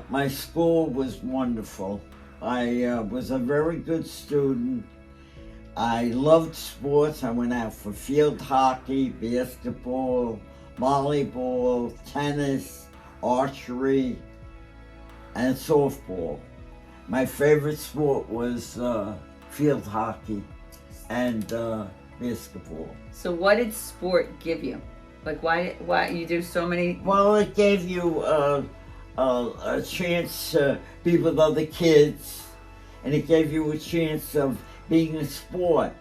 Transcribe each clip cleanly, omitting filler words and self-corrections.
my school was wonderful. I was a very good student. I loved sports. I went out for field hockey, basketball, volleyball, tennis, archery, and softball. My favorite sport was field hockey and basketball. So what did sport give you? Like why you do so many? Well, it gave you a chance to be with other kids, and it gave you a chance of being a sport.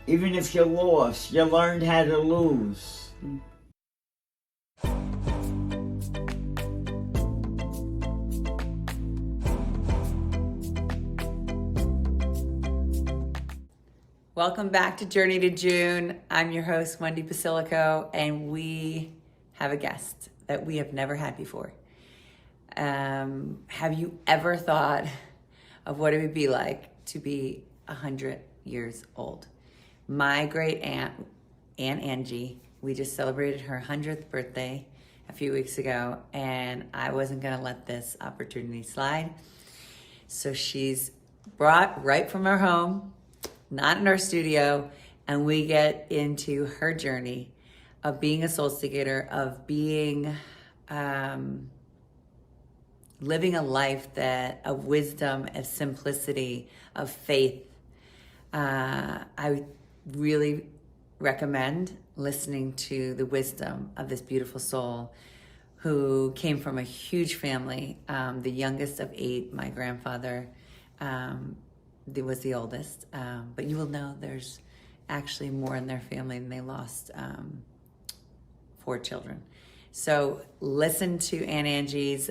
Even if you lost, you learned how to lose. Welcome back to Journey to June. I'm your host, Wendy Basilico, and we have a guest that we have never had before. Have you ever thought of what it would be like to be 100 years old? My great aunt, Aunt Angie, we just celebrated her 100th birthday a few weeks ago, and I wasn't gonna let this opportunity slide. So she's brought right from her home, not in our studio, and we get into her journey of being a Soulstigator, of being, living a life of wisdom, of simplicity, of faith. I really recommend listening to the wisdom of this beautiful soul who came from a huge family, the youngest of 8, my grandfather, was the oldest, but you will know there's actually more in their family, and they lost 4 children. So listen to Aunt Angie's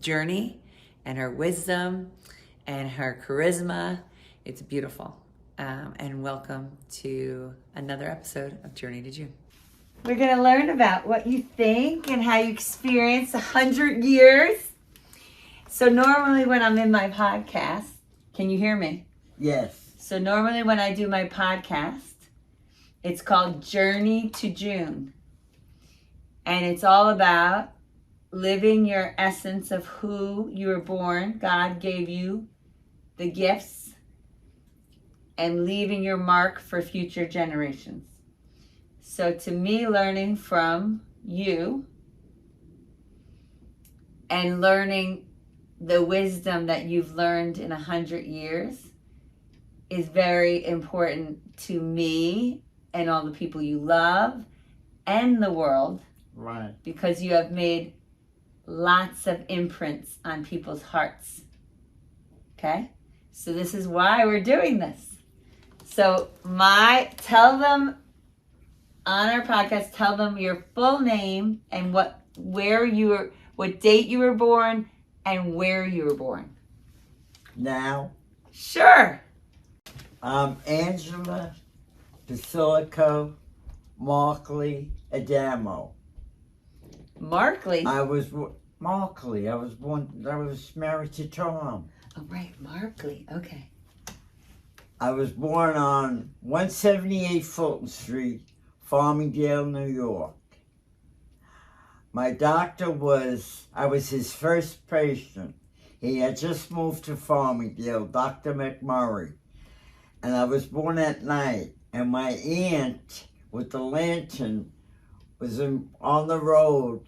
journey and her wisdom and her charisma. It's beautiful. And welcome to another episode of Journey to June. We're going to learn about what you think and how you experience 100 years. So normally when I'm in my podcast, can you hear me? Yes. So normally when I do my podcast, it's called Journey to June. And it's all about living your essence of who you were born. God gave you the gifts, and leaving your mark for future generations. So to me, learning from you and learning the wisdom that you've learned in 100 years is very important to me and all the people you love and the world. Right. Because you have made lots of imprints on people's hearts. Okay? So this is why we're doing this. So tell them on our podcast, tell them your full name and what date you were born and where you were born. Now? Sure. Angela Basilico Markley Adamo. Markley? I was married to Tom. Oh, right, Markley. Okay. I was born on 178 Fulton Street, Farmingdale, New York. My doctor I was his first patient. He had just moved to Farmingdale, Dr. McMurray. And I was born at night. And my aunt with the lantern was on the road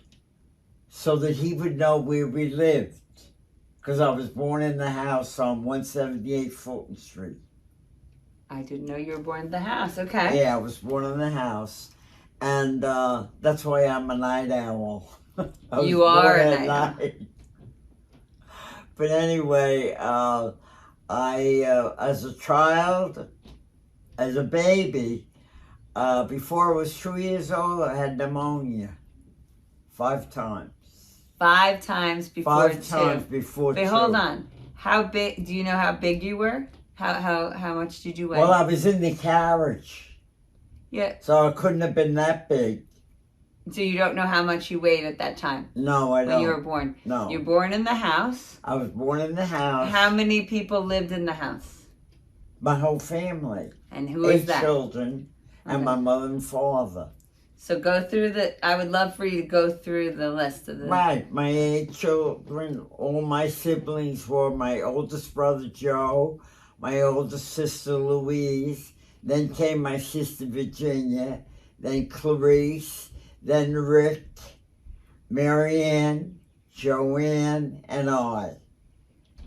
so that he would know where we lived. Because I was born in the house on 178 Fulton Street. I didn't know you were born in the house. Okay. Yeah, I was born in the house. And that's why I'm a night owl. You are a night owl. But anyway, I, as a child, as a baby, before I was 2 years old, I had pneumonia 5 times. 5 times before 5 times before 2. Wait, hold on. How big? Do you know how big you were? How much did you weigh? Well, I was in the carriage. Yeah. So I couldn't have been that big. So you don't know how much you weighed at that time? No, I don't. When you were born? No. You were born in the house? I was born in the house. How many people lived in the house? My whole family. And who is that? 8 children and my mother and father. So go through I would love for you to go through the list of the... Right, my 8 children, all my siblings were my oldest brother Joe, my oldest sister Louise, then came my sister Virginia, then Clarice, then Rick, Marianne, Joanne, and I.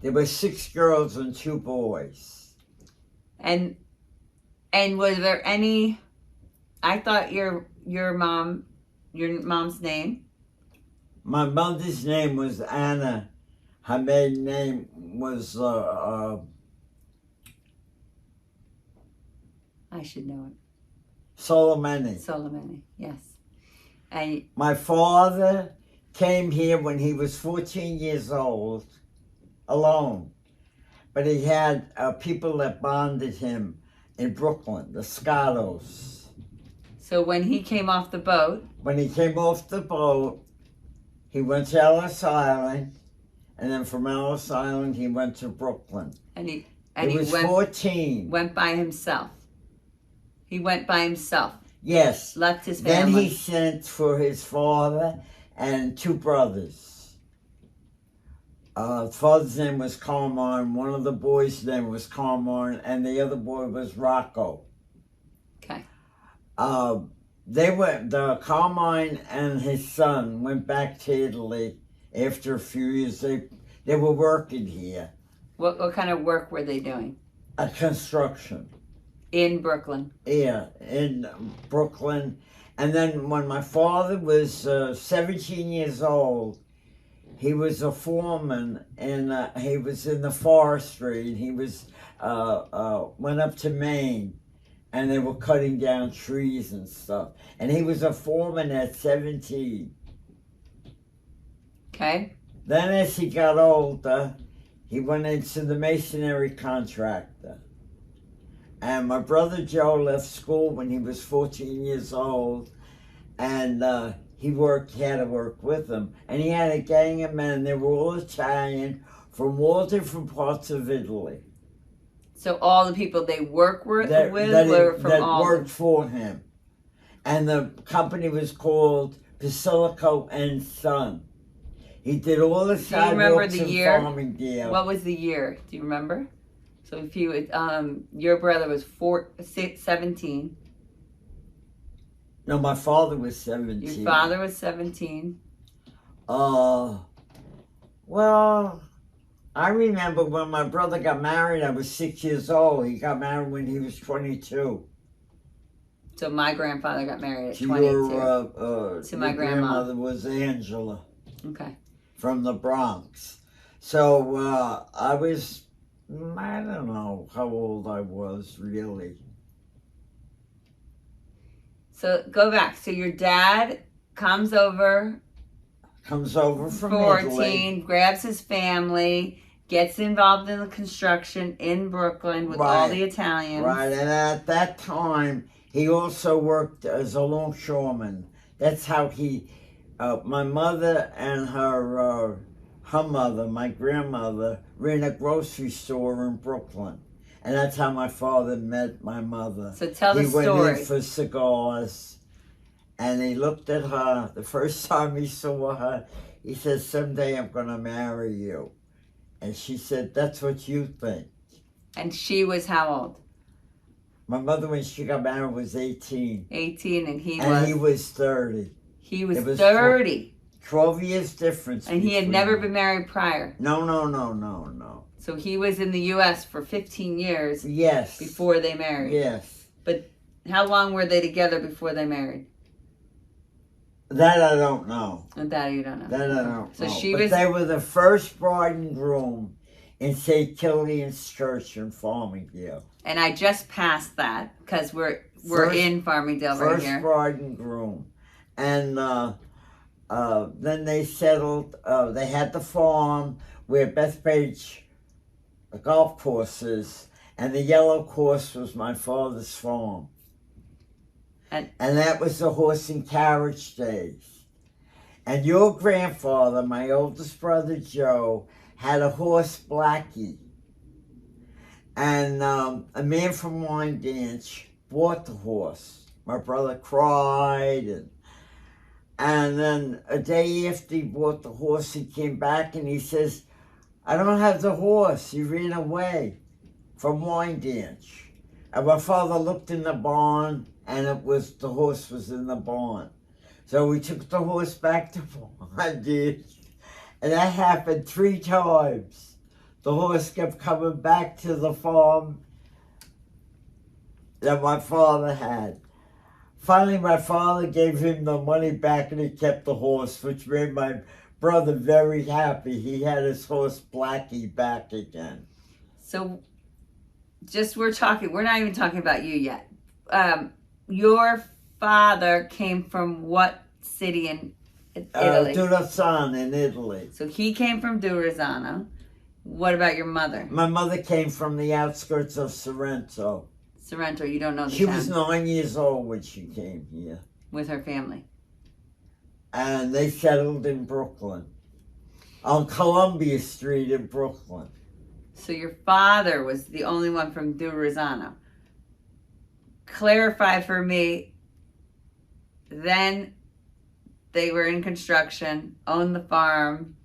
There were 6 girls and 2 boys. And was there any... I thought your mom's name? My mother's name was Anna. Her maiden name was, I should know it. Solomoni. Solomoni, yes. And my father came here when he was 14 years old, alone. But he had people that bonded him in Brooklyn, the Scottos. So when he came off the boat? When he came off the boat, he went to Ellis Island, and then from Ellis Island he went to Brooklyn. And he was 14. Went by himself. He went by himself. Yes. Left his family. Then he sent for his father and 2 brothers. Father's name was Carmine, one of the boys' name was Carmine, and the other boy was Rocco. Okay. Carmine and his son went back to Italy after a few years. They were working here. What kind of work were they doing? Construction. In Brooklyn? Yeah, in Brooklyn. And then when my father was 17 years old, he was a foreman, and he was in the forestry, and he was went up to Maine, and they were cutting down trees and stuff. And he was a foreman at 17. Okay. Then as he got older, he went into the masonry contractor. And my brother Joe left school when he was 14 years old, and he had to work with them. And he had a gang of men, they were all Italian, from all different parts of Italy. So all the people they work with were from all... That worked for him. And the company was called Basilico and Son. He did all the sidewalks in Farmingdale. What was the year? Do you remember? So if you, your brother was 17. No, my father was 17. Your father was 17. Well, I remember when my brother got married, I was 6 years old. He got married when he was 22. So my grandfather got married at 22. To my grandmother was Angela. Okay. From the Bronx. So I was, I don't know how old I was, really. So go back. So your dad comes over from 14, Italy. Grabs his family, gets involved in the construction in Brooklyn with all the Italians. Right, and at that time, he also worked as a longshoreman. That's how he, my mother and her mother, my grandmother, ran a grocery store in Brooklyn. And that's how my father met my mother. So tell the story. He went in for cigars, and he looked at her. The first time he saw her, he said, "Someday I'm going to marry you." And she said, "That's what you think." And she was how old? My mother, when she got married, was 18. 18, and he was 30. He was 30. 12 years difference. And he had never been married prior. No. So he was in the U.S. for 15 years. Yes. Before they married. Yes. But how long were they together before they married? That I don't know. That you don't know. That I don't know. But they were the first bride and groom in St. Kilian's Church in Farmingdale. And I just passed that because we're in Farmingdale right here. First bride and groom. And then they settled, they had the farm where Bethpage golf courses, and the yellow course was my father's farm. And that was the horse and carriage days. And your grandfather, my oldest brother Joe, had a horse, Blackie. And a man from Wyandanch bought the horse. My brother cried, and then a day after he bought the horse, he came back and he says, I don't have the horse. He ran away from wine dance. And my father looked in the barn, and the horse was in the barn. So we took the horse back to wine dance, and that happened 3 times. The horse kept coming back to the farm that my father had. Finally, my father gave him the money back and he kept the horse, which made my brother very happy. He had his horse Blackie back again. So, we're not even talking about you yet. Your father came from what city in Italy? Durazzo in Italy. So he came from Durazzo. What about your mother? My mother came from the outskirts of Sorrento. Sorrento, you don't know the She town. was 9 years old when she came here. With her family. And they settled in Brooklyn. On Columbia Street in Brooklyn. So your father was the only one from Durazzo. Clarify for me, then they were in construction, owned the farm.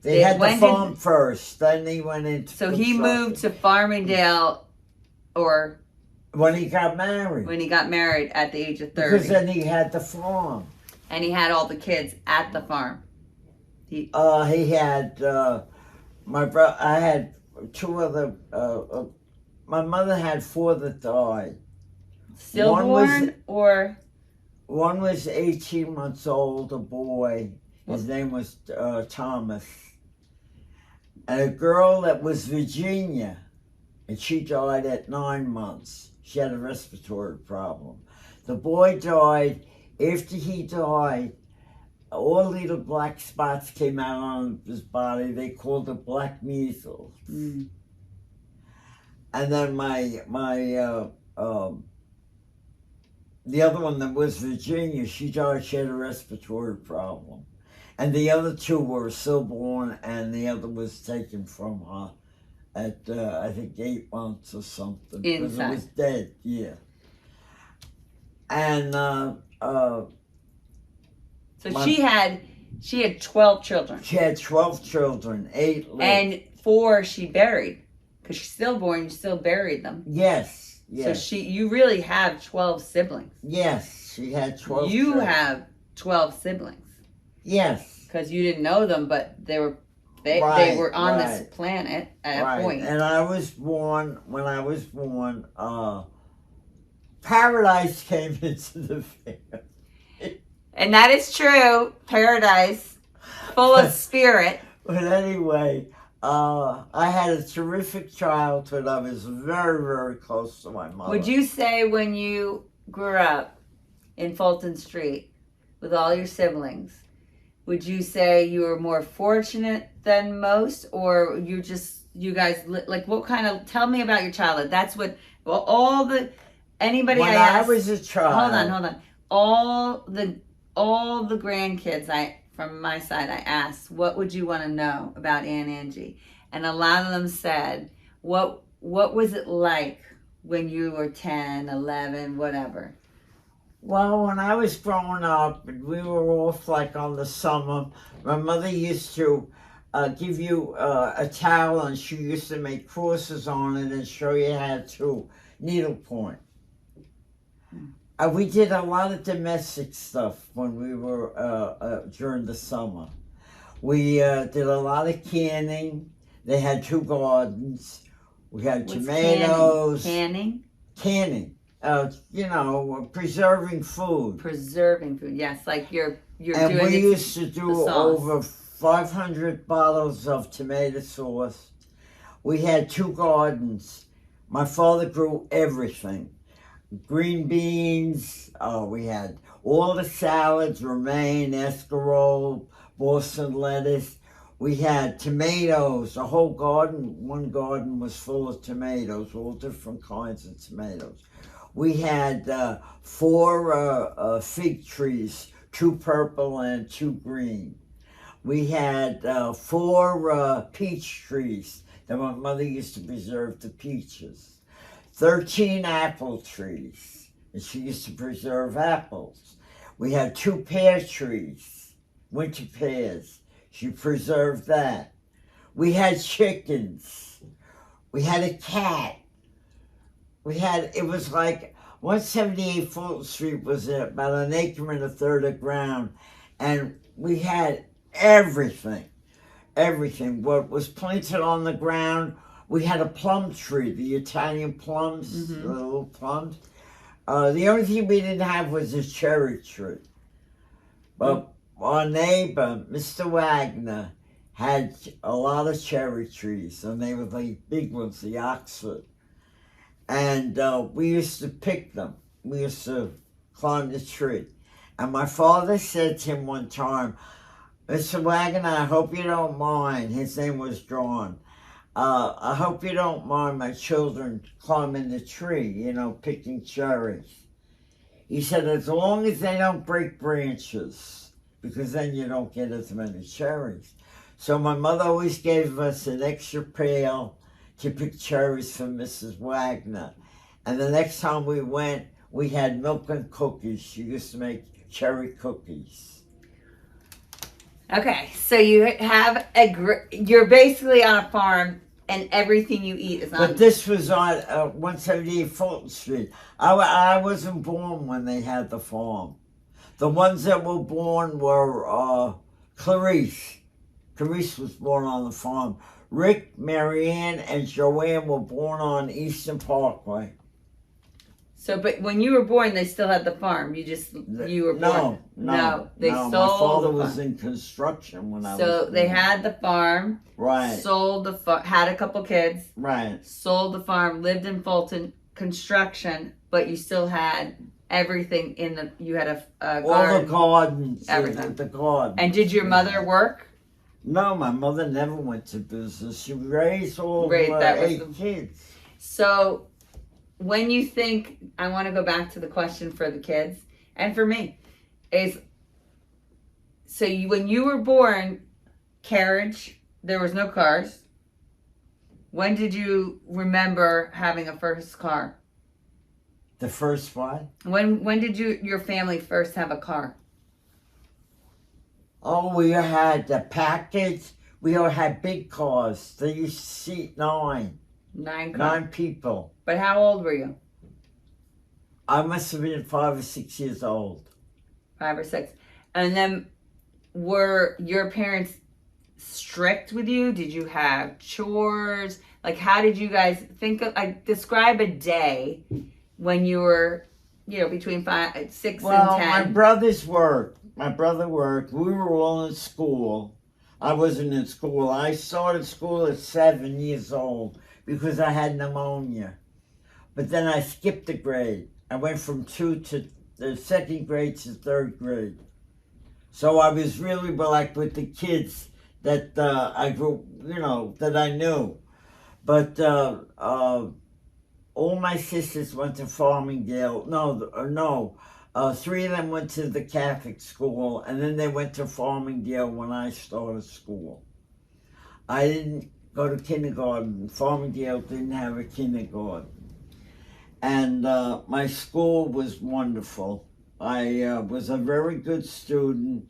They had the farm first, then he went into So he moved to Farmingdale, or... When he got married. When he got married at the age of 30. Because then he had the farm. And he had all the kids at the farm. He had, my brother, I had 2 other, my mother had 4 that died. Stillborn or? One was 18 months old, a boy. His name was Thomas. And a girl that was Virginia, and she died at 9 months. She had a respiratory problem. The boy died. After he died, all little black spots came out on his body. They called it black measles. Mm. And then the other one that was Virginia, she died. She had a respiratory problem. And the other 2 were stillborn, and the other was taken from her at, I think, 8 months or something. Because it was dead, yeah. And, so she had 12 children. She had 12 children, 8 lived. And 4 she buried. Because she's stillborn, you still buried them. Yes, yes. So you really have 12 siblings. Yes, she had 12 You children. have 12 siblings. Yes. Because you didn't know them, but they were on this planet at a point. And when I was born, paradise came into the family. And that is true. Paradise, full of spirit. But anyway, I had a terrific childhood. I was very, very close to my mother. Would you say when you grew up in Fulton Street with all your siblings, would you say you were more fortunate than most, or you guys, like, what kind of, tell me about your childhood. That's what, anybody when I asked. I was a child. Hold on. All the grandkids from my side, I asked, what would you want to know about Aunt Angie? And a lot of them said, what was it like when you were 10, 11, whatever? Well, when I was growing up, we were off like on the summer. My mother used to give you a towel, and she used to make crosses on it and show you how to needlepoint. We did a lot of domestic stuff when we were during the summer. We did a lot of canning. They had 2 gardens. We had tomatoes. Canning? Canning. Preserving food. Preserving food, yes. Like you're and doing we used to do over 500 bottles of tomato sauce. We had 2 gardens. My father grew everything. Green beans. We had all the salads, romaine, escarole, Boston lettuce. We had tomatoes, a whole garden. One garden was full of tomatoes, all different kinds of tomatoes. We had 4 fig trees, 2 purple and 2 green. We had 4 peach trees that my mother used to preserve the peaches. 13 apple trees, and she used to preserve apples. We had 2 pear trees, winter pears. She preserved that. We had chickens. We had a cat. It was like 178 Fulton Street was about an acre and a third of ground. And we had everything. Everything. What was planted on the ground, we had a plum tree, the Italian plums, the little plums. The only thing we didn't have was a cherry tree. But our neighbor, Mr. Wagner, had a lot of cherry trees, and they were the big ones, the Oxford. And we used to pick them. We used to climb the tree. And my father said to him one time, Mr. Wagner, I hope you don't mind. His name was John. I hope you don't mind my children climbing the tree, picking cherries. He said, as long as they don't break branches, because then you don't get as many cherries. So my mother always gave us an extra pail to pick cherries for Mrs. Wagner. And the next time we went, we had milk and cookies. She used to make cherry cookies. Okay, so you're basically on a farm, and everything you eat is on. But this was on 178 Fulton Street. I wasn't born when they had the farm. The ones that were born were Clarice. Clarice was born on the farm. Rick, Marianne, and Joanne were born on Eastern Parkway. So, but when you were born, they still had the farm. You were born. No. They sold. My father was in construction when I was born. So they had the farm. Right. Sold the farm. Had a couple kids. Right. Sold the farm. Lived in Fulton. Construction, but you still had everything you had a garden. All the gardens. Everything. The garden. And did your mother work? No, my mother never went to business. She raised all her 8 kids. So, when you think, I want to go back to the question for the kids and for me, when you were born, carriage, there was no cars. When did you remember having a first car? The first one? When did your family first have a car? Oh, we had the package. We all had big cars. They used to seat 9. 9 cars. 9 people. But how old were you? I must have been 5 or 6 years old. 5 or 6. And then were your parents strict with you? Did you have chores? Like, how did you guys describe a day when you were, between 5, 6, and 10? Well, my brothers worked. My brother worked. We were all in school. I wasn't in school. I started school at 7 years old because I had pneumonia. But then I skipped a grade. I went from 2 to the 2nd grade to 3rd grade. So I was really like with the kids that I grew, that I knew. But all my sisters went to Farmingdale. No. 3 of them went to the Catholic school, and then they went to Farmingdale when I started school. I didn't go to kindergarten. Farmingdale didn't have a kindergarten. And my school was wonderful. I was a very good student.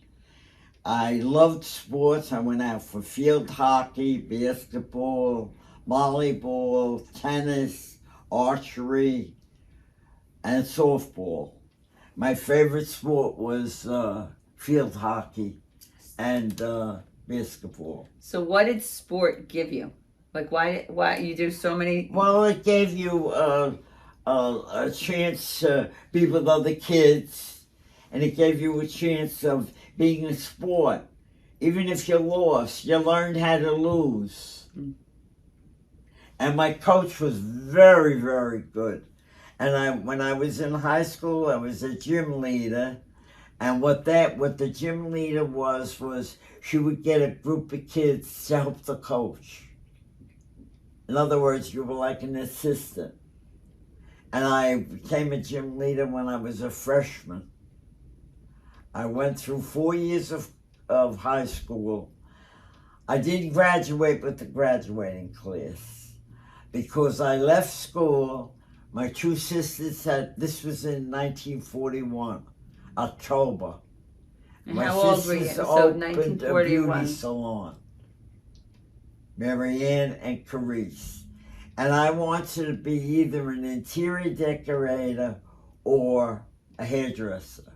I loved sports. I went out for field hockey, basketball, volleyball, tennis, archery, and softball. My favorite sport was field hockey and basketball. So what did sport give you? Like, why you do so many? Well, it gave you a chance to be with other kids, and it gave you a chance of being in sport. Even if you lost, you learned how to lose. Mm. And my coach was very, very good. And when I was in high school, I was a gym leader. And what the gym leader was she would get a group of kids to help the coach. In other words, you were like an assistant. And I became a gym leader when I was a freshman. I went through 4 years of high school. I didn't graduate with the graduating class because I left school My two sisters had, this was in 1941, October. And My how old were you? sisters So opened a 1941. beauty salon, Marianne and Carice. And I wanted to be either an interior decorator or a hairdresser.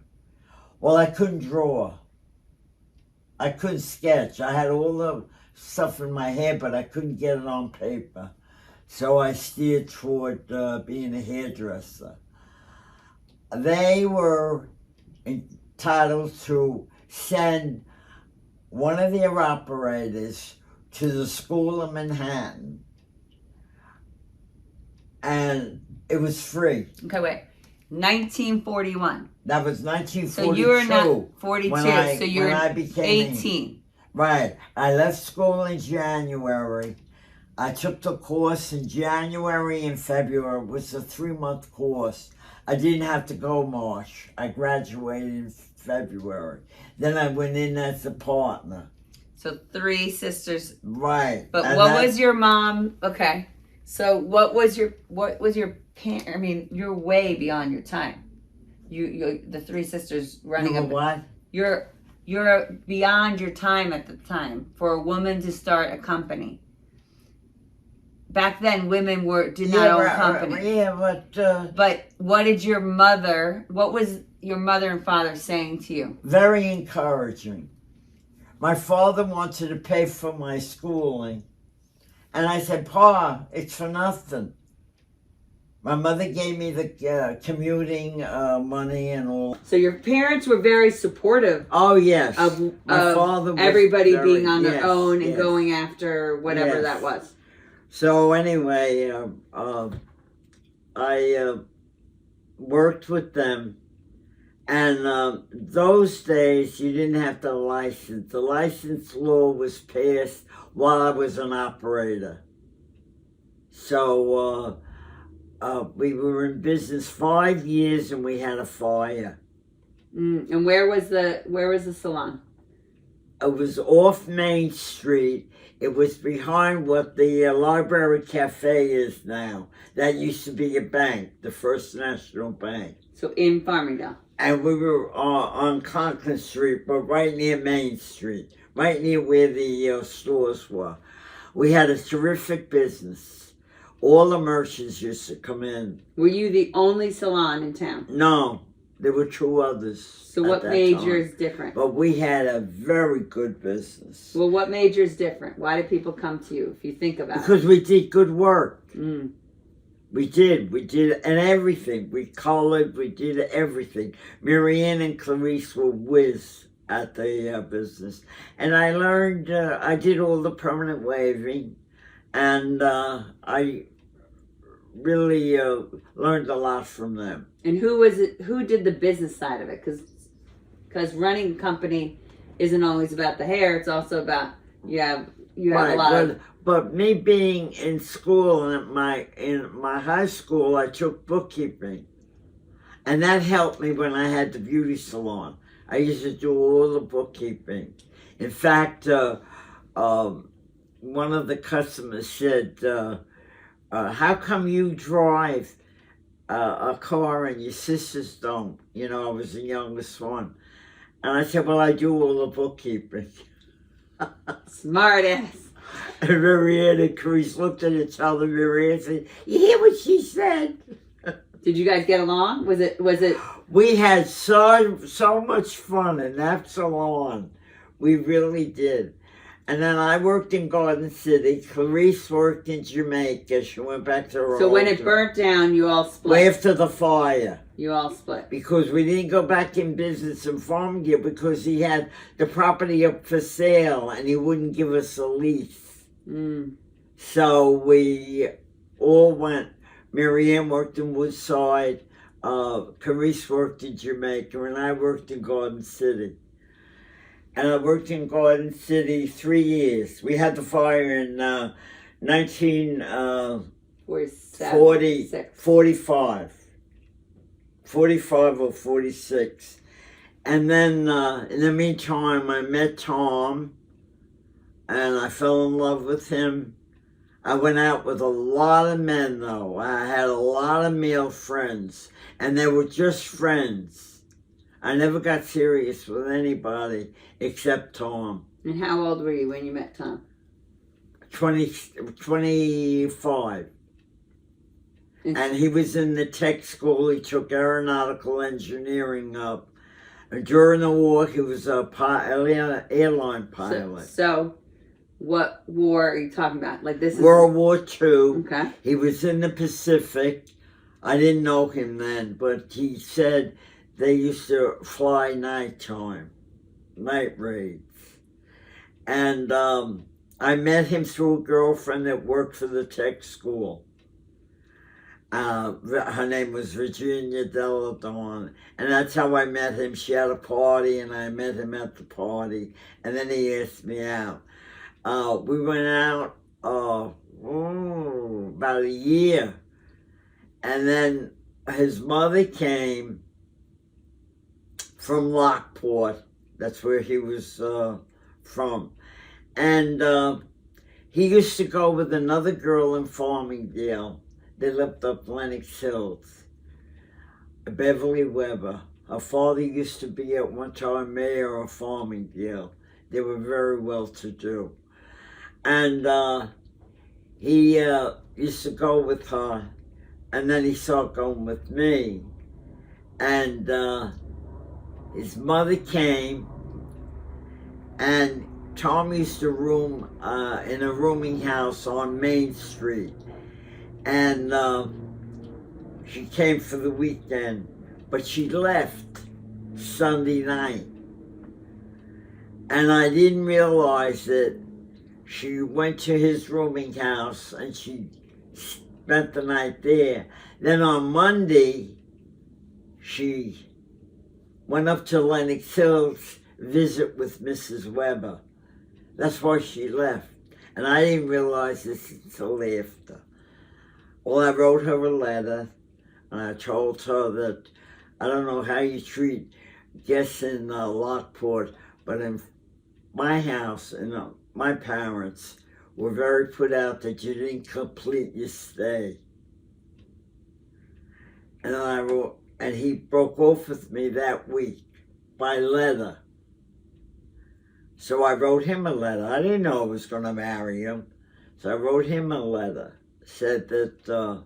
Well, I couldn't draw. I couldn't sketch. I had all the stuff in my head, but I couldn't get it on paper. So I steered toward being a hairdresser. They were entitled to send one of their operators to the school in Manhattan, and it was free. Okay, wait. 1941. That was 1942. So you were not 42. So you were when I became 18. Right. I left school in January. I took the course in January and February. It was a 3-month course. I didn't have to go March. I graduated in February. Then I went in as a partner. So 3 sisters. Right. But and what was your mom? Okay. So what was your parent? I mean, you're way beyond your time. You the 3 sisters running up. What? You're beyond your time at the time for a woman to start a company. Back then, women did not own companies. Yeah, But what was your mother and father saying to you? very encouraging. My father wanted to pay for my schooling. And I said, Pa, it's for nothing. My mother gave me the commuting money and all. So your parents were very supportive. Oh, yes. My father was everybody very, being on their own and yes. going after whatever Yes. that was. So anyway, I worked with them. And those days, you didn't have the license. The license law was passed while I was an operator. So we were in business 5 years, and we had a fire. And where was the salon? It was off Main Street. It was behind what the Library Cafe is now. That used to be a bank, the First National Bank. So in Farmingdale. And we were on Conklin Street, but right near Main Street, right near where the stores were. We had a terrific business. All the merchants used to come in. Were you the only salon in town? No, there were 2 others. So what made yours different? But we had a very good business. Well, what made yours different? Why did people come to you, if you think about it? Because we did good work. We did, and everything. We colored, we did everything. Marianne and Clarice were whiz at the business. And I learned, I did all the permanent waving, and I really learned a lot from them. And who did the business side of it? Because running a company isn't always about the hair, it's also about, you have a lot of... But me being in school, in my high school, I took bookkeeping. And that helped me when I had the beauty salon. I used to do all the bookkeeping. In fact, one of the customers said, how come you drive a car and your sisters don't? You know, I was the youngest one. And I said, well, I do all the bookkeeping. Smart ass. And Marianne and Chris looked at each other, Marianne and said, you hear what she said? Did you guys get along? Was it? We had so much fun in that salon. We really did. And then I worked in Garden City. Clarice worked in Jamaica. She went back to her So when it burnt down, you all split? After the fire. You all split? Because we didn't go back in business in Farmingdale because he had the property up for sale and he wouldn't give us a lease. So we all went. Marianne worked in Woodside. Clarice worked in Jamaica, and I worked in Garden City. And I worked in Garden City 3 years. We had the fire in 1945 or 46. And then in the meantime, I met Tom, and I fell in love with him. I went out with a lot of men, though. I had a lot of male friends, and they were just friends. I never got serious with anybody except Tom. And how old were you when you met Tom? 25. And he was in the tech school. He took aeronautical engineering up. And during the war, he was a airline pilot. So what war are you talking about? Like this is World War II. Okay. He was in the Pacific. I didn't know him then, but he said they used to fly nighttime, night raids. And I met him through a girlfriend that worked for the tech school. Her name was Virginia Deladon, and that's how I met him. She had a party, and I met him at the party, and then he asked me out. We went out about a year, and then his mother came from Lockport. That's where he was from. And he used to go with another girl in Farmingdale. They lived up Lenox Hills. Beverly Weber. Her father used to be at one time mayor of Farmingdale. They were very well-to-do. And he used to go with her, and then he started going with me. And his mother came, and Tom used to room in a rooming house on Main Street. And she came for the weekend, but she left Sunday night. And I didn't realize that she went to his rooming house and she spent the night there. Then on Monday, she went up to Lenox Hills visit with Mrs. Weber. That's why she left. And I didn't realize this until after. Well, I wrote her a letter, and I told her that I don't know how you treat guests in Lockport, but in my house, my parents were very put out that you didn't complete your stay. And I wrote, and he broke off with me that week by letter. So I wrote him a letter. I didn't know I was going to marry him. So I wrote him a letter. Said that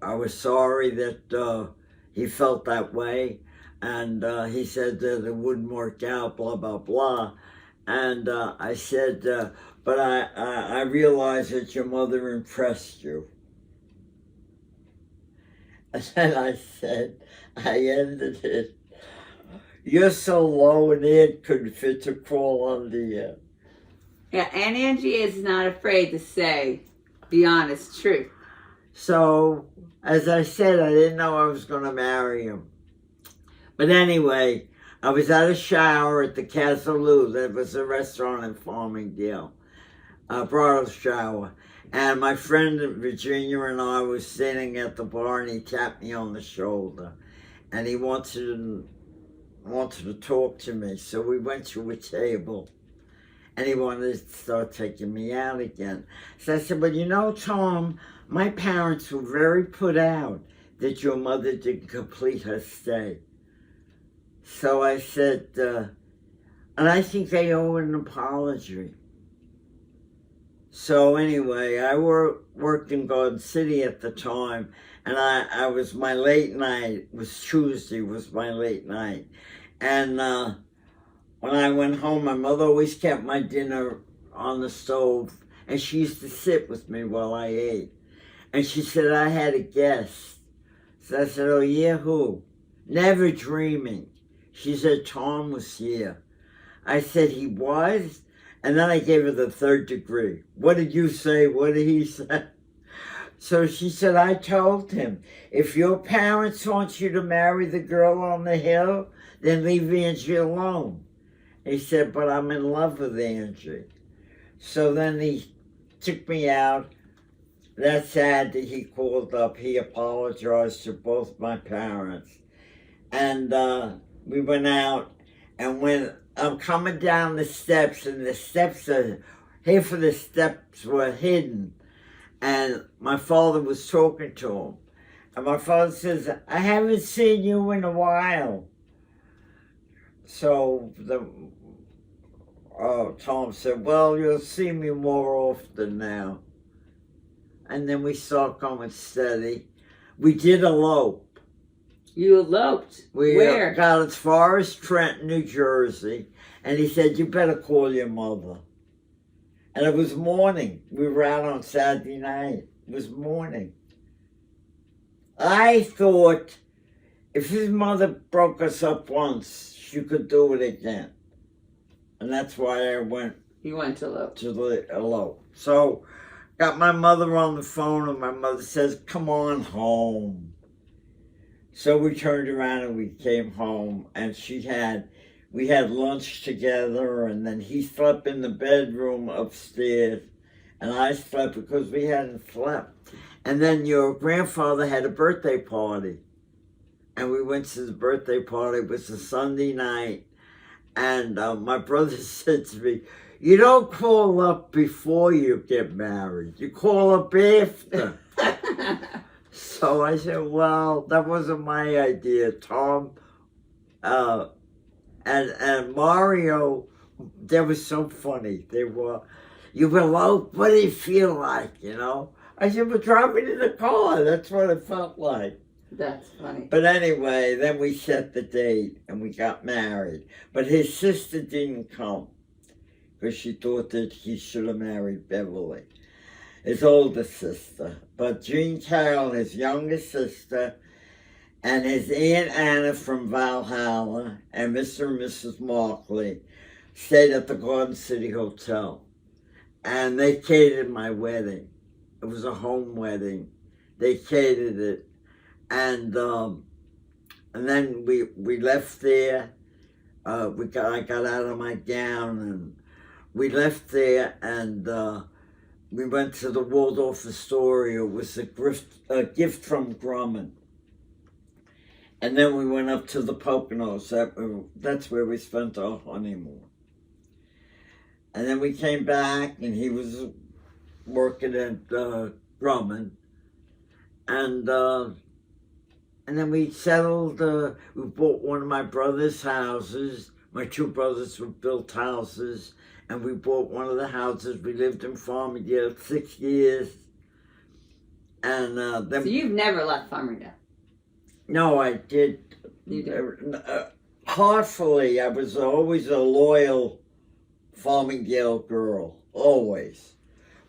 I was sorry that he felt that way. And he said that it wouldn't work out, blah, blah, blah. And I said, but I realized that your mother impressed you. And then I said, I ended it. You're so low an ant couldn't fit to crawl under you. Yeah, Aunt Angie is not afraid to say the honest truth. So, as I said, I didn't know I was going to marry him. But anyway, I was at a shower at the Casaloo. That was a restaurant in Farmingdale. A bridal shower. And my friend Virginia and I were sitting at the bar, and he tapped me on the shoulder. And he wanted to talk to me. So we went to a table. And he wanted to start taking me out again. So I said, well, you know, Tom, my parents were very put out that your mother didn't complete her stay. So I said, and I think they owe an apology. So anyway, I worked in Garden City at the time, and I was my late night, Tuesday was my late night. And when I went home, my mother always kept my dinner on the stove, and she used to sit with me while I ate. And she said, I had a guest. So I said, oh yeah, who? Never dreaming. She said, Tom was here. I said, he was? And then I gave her the third degree. What did you say? What did he say? So she said, I told him, if your parents want you to marry the girl on the hill, then leave Angie alone. He said, but I'm in love with Angie. So then he took me out. That Saturday he called up. He apologized to both my parents. And we went out, and when I'm coming down the steps, and the steps are, half of the steps were hidden. And my father was talking to him. And my father says, I haven't seen you in a while. So Tom said, well, you'll see me more often now. And then we start going steady. We did elope. You eloped? We Where? got as far as Trenton, New Jersey. And he said, you better call your mother. And it was morning. We were out on Saturday night. It was morning. I thought if his mother broke us up once, she could do it again. And that's why I went. You went to elope. To the elope. So, got my mother on the phone, and my mother says, come on home. So we turned around and we came home, and we had lunch together, and then he slept in the bedroom upstairs, and I slept because we hadn't slept. And then your grandfather had a birthday party, and we went to the birthday party. It was a Sunday night, and my brother said to me, you don't call up before you get married. You call up after. So I said, well, that wasn't my idea. Tom and Mario, they were so funny. They were, you were low, what do you feel like, you know? I said, well, drop me in the car. That's what it felt like. That's funny. But anyway, then we set the date and we got married. But his sister didn't come because she thought that he should have married Beverly, his older sister. But Jean Carroll, his younger sister, and his Aunt Anna from Valhalla, and Mr. and Mrs. Markley stayed at the Garden City Hotel. And they catered my wedding. It was a home wedding. They catered it. And then we left there. I got out of my gown, and we left there, and we went to the Waldorf Astoria. It was a gift from Grumman. And then we went up to the Poconos. That's where we spent our honeymoon. And then we came back, and he was working at Grumman. And then we settled, we bought one of my brother's houses. My two brothers were built houses, and we bought one of the houses. We lived in Farmingdale 6 years. And then... So you've never left Farmingdale? No, I did. You did? Heartfully, I was always a loyal Farmingdale girl, always.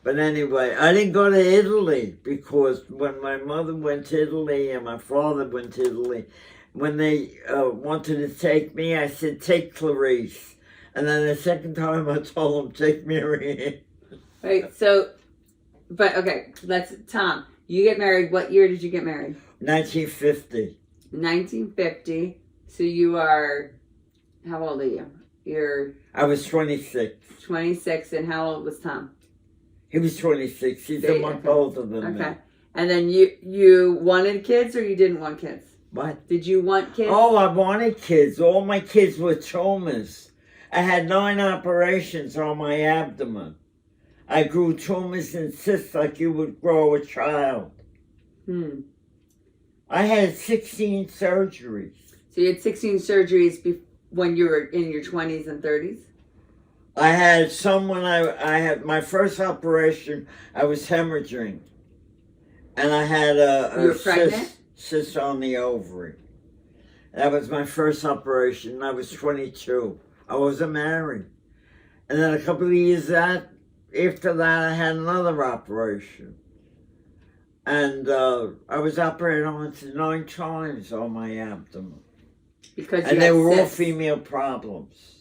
But anyway, I didn't go to Italy because when my mother went to Italy and my father went to Italy, when they wanted to take me, I said, take Clarice. And then the second time I told them, take Mary. Right, so, but okay, Tom, you get married, what year did you get married? 1950. 1950, so you are, how old are you? I was 26. 26, and how old was Tom? He was 26. He's a month older than me. Okay. And then you wanted kids or you didn't want kids? What? Did you want kids? Oh, I wanted kids. All my kids were tumors. I had 9 operations on my abdomen. I grew tumors and cysts like you would grow a child. I had 16 surgeries. So you had 16 surgeries when you were in your 20s and 30s? I had some when I had my first operation. I was hemorrhaging, and I had a cyst on the ovary. That was my first operation. I was 22. I wasn't married, and then a couple of years after that, I had another operation, and I was operated on 9 times on my abdomen, and they were all female problems.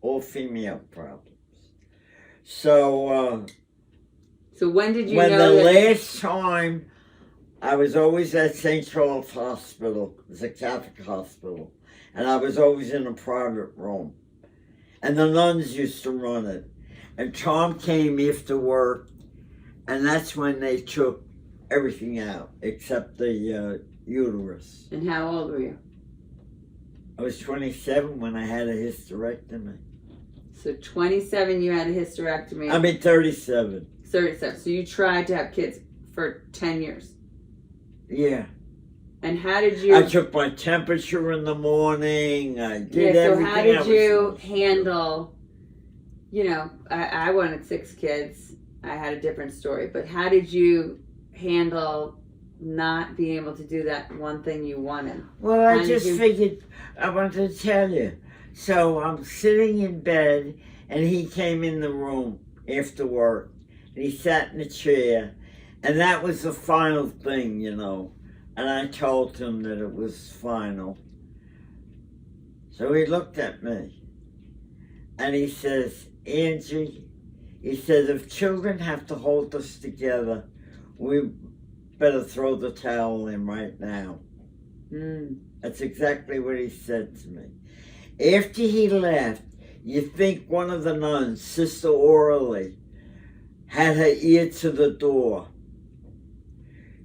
All female problems. So when did you know that... the last time, I was always at St. Charles Hospital. It's a Catholic hospital. And I was always in a private room. And the nuns used to run it. And Tom came after work, and that's when they took everything out, except the uterus. And how old were you? I was 27 when I had a hysterectomy. So 27, you had a hysterectomy. I mean 37. 37. So you tried to have kids for 10 years. Yeah. And how did you... I took my temperature in the morning. I did everything. So how did you handle... You know, I wanted 6 kids. I had a different story. But how did you handle not being able to do that one thing you wanted? Well, I just figured I wanted to tell you. So I'm sitting in bed, and he came in the room after work, and he sat in a chair, and that was the final thing, you know. And I told him that it was final. So he looked at me, and he says, Angie, he says, if children have to hold us together, we better throw the towel in right now. That's exactly what he said to me. After he left, you think one of the nuns, Sister Orally, had her ear to the door.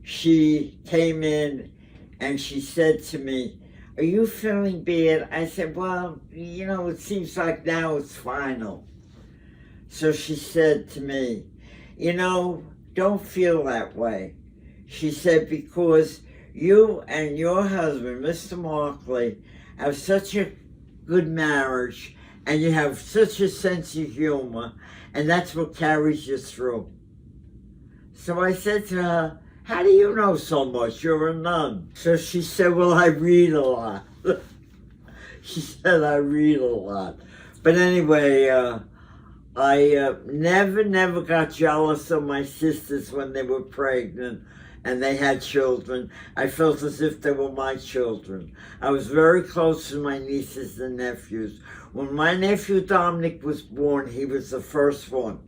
She came in and she said to me, are you feeling bad? I said, well, you know, it seems like now it's final. So she said to me, you know, don't feel that way. She said, because you and your husband, Mr. Markley, have such a good marriage, and you have such a sense of humor, and that's what carries you through. So I said to her, how do you know so much? You're a nun. So she said, well, I read a lot. She said, I read a lot. But anyway, I never got jealous of my sisters when they were pregnant and they had children. I felt as if they were my children. I was very close to my nieces and nephews. When my nephew Dominic was born, he was the first one.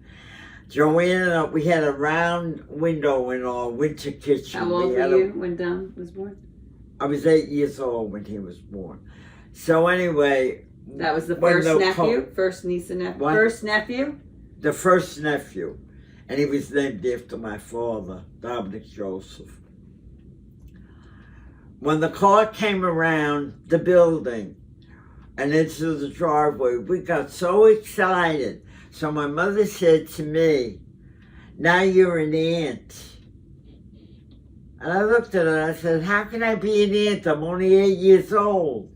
Joanne, we had a round window in our winter kitchen. How old were you when Dom was born? I was 8 years old when he was born. So anyway... That was the first nephew? First niece and nephew? What? First nephew? The first nephew. And he was named after my father, Dominic Joseph. When the car came around the building and into the driveway, we got so excited. So my mother said to me, now you're an aunt. And I looked at her and I said, how can I be an aunt? I'm only 8 years old.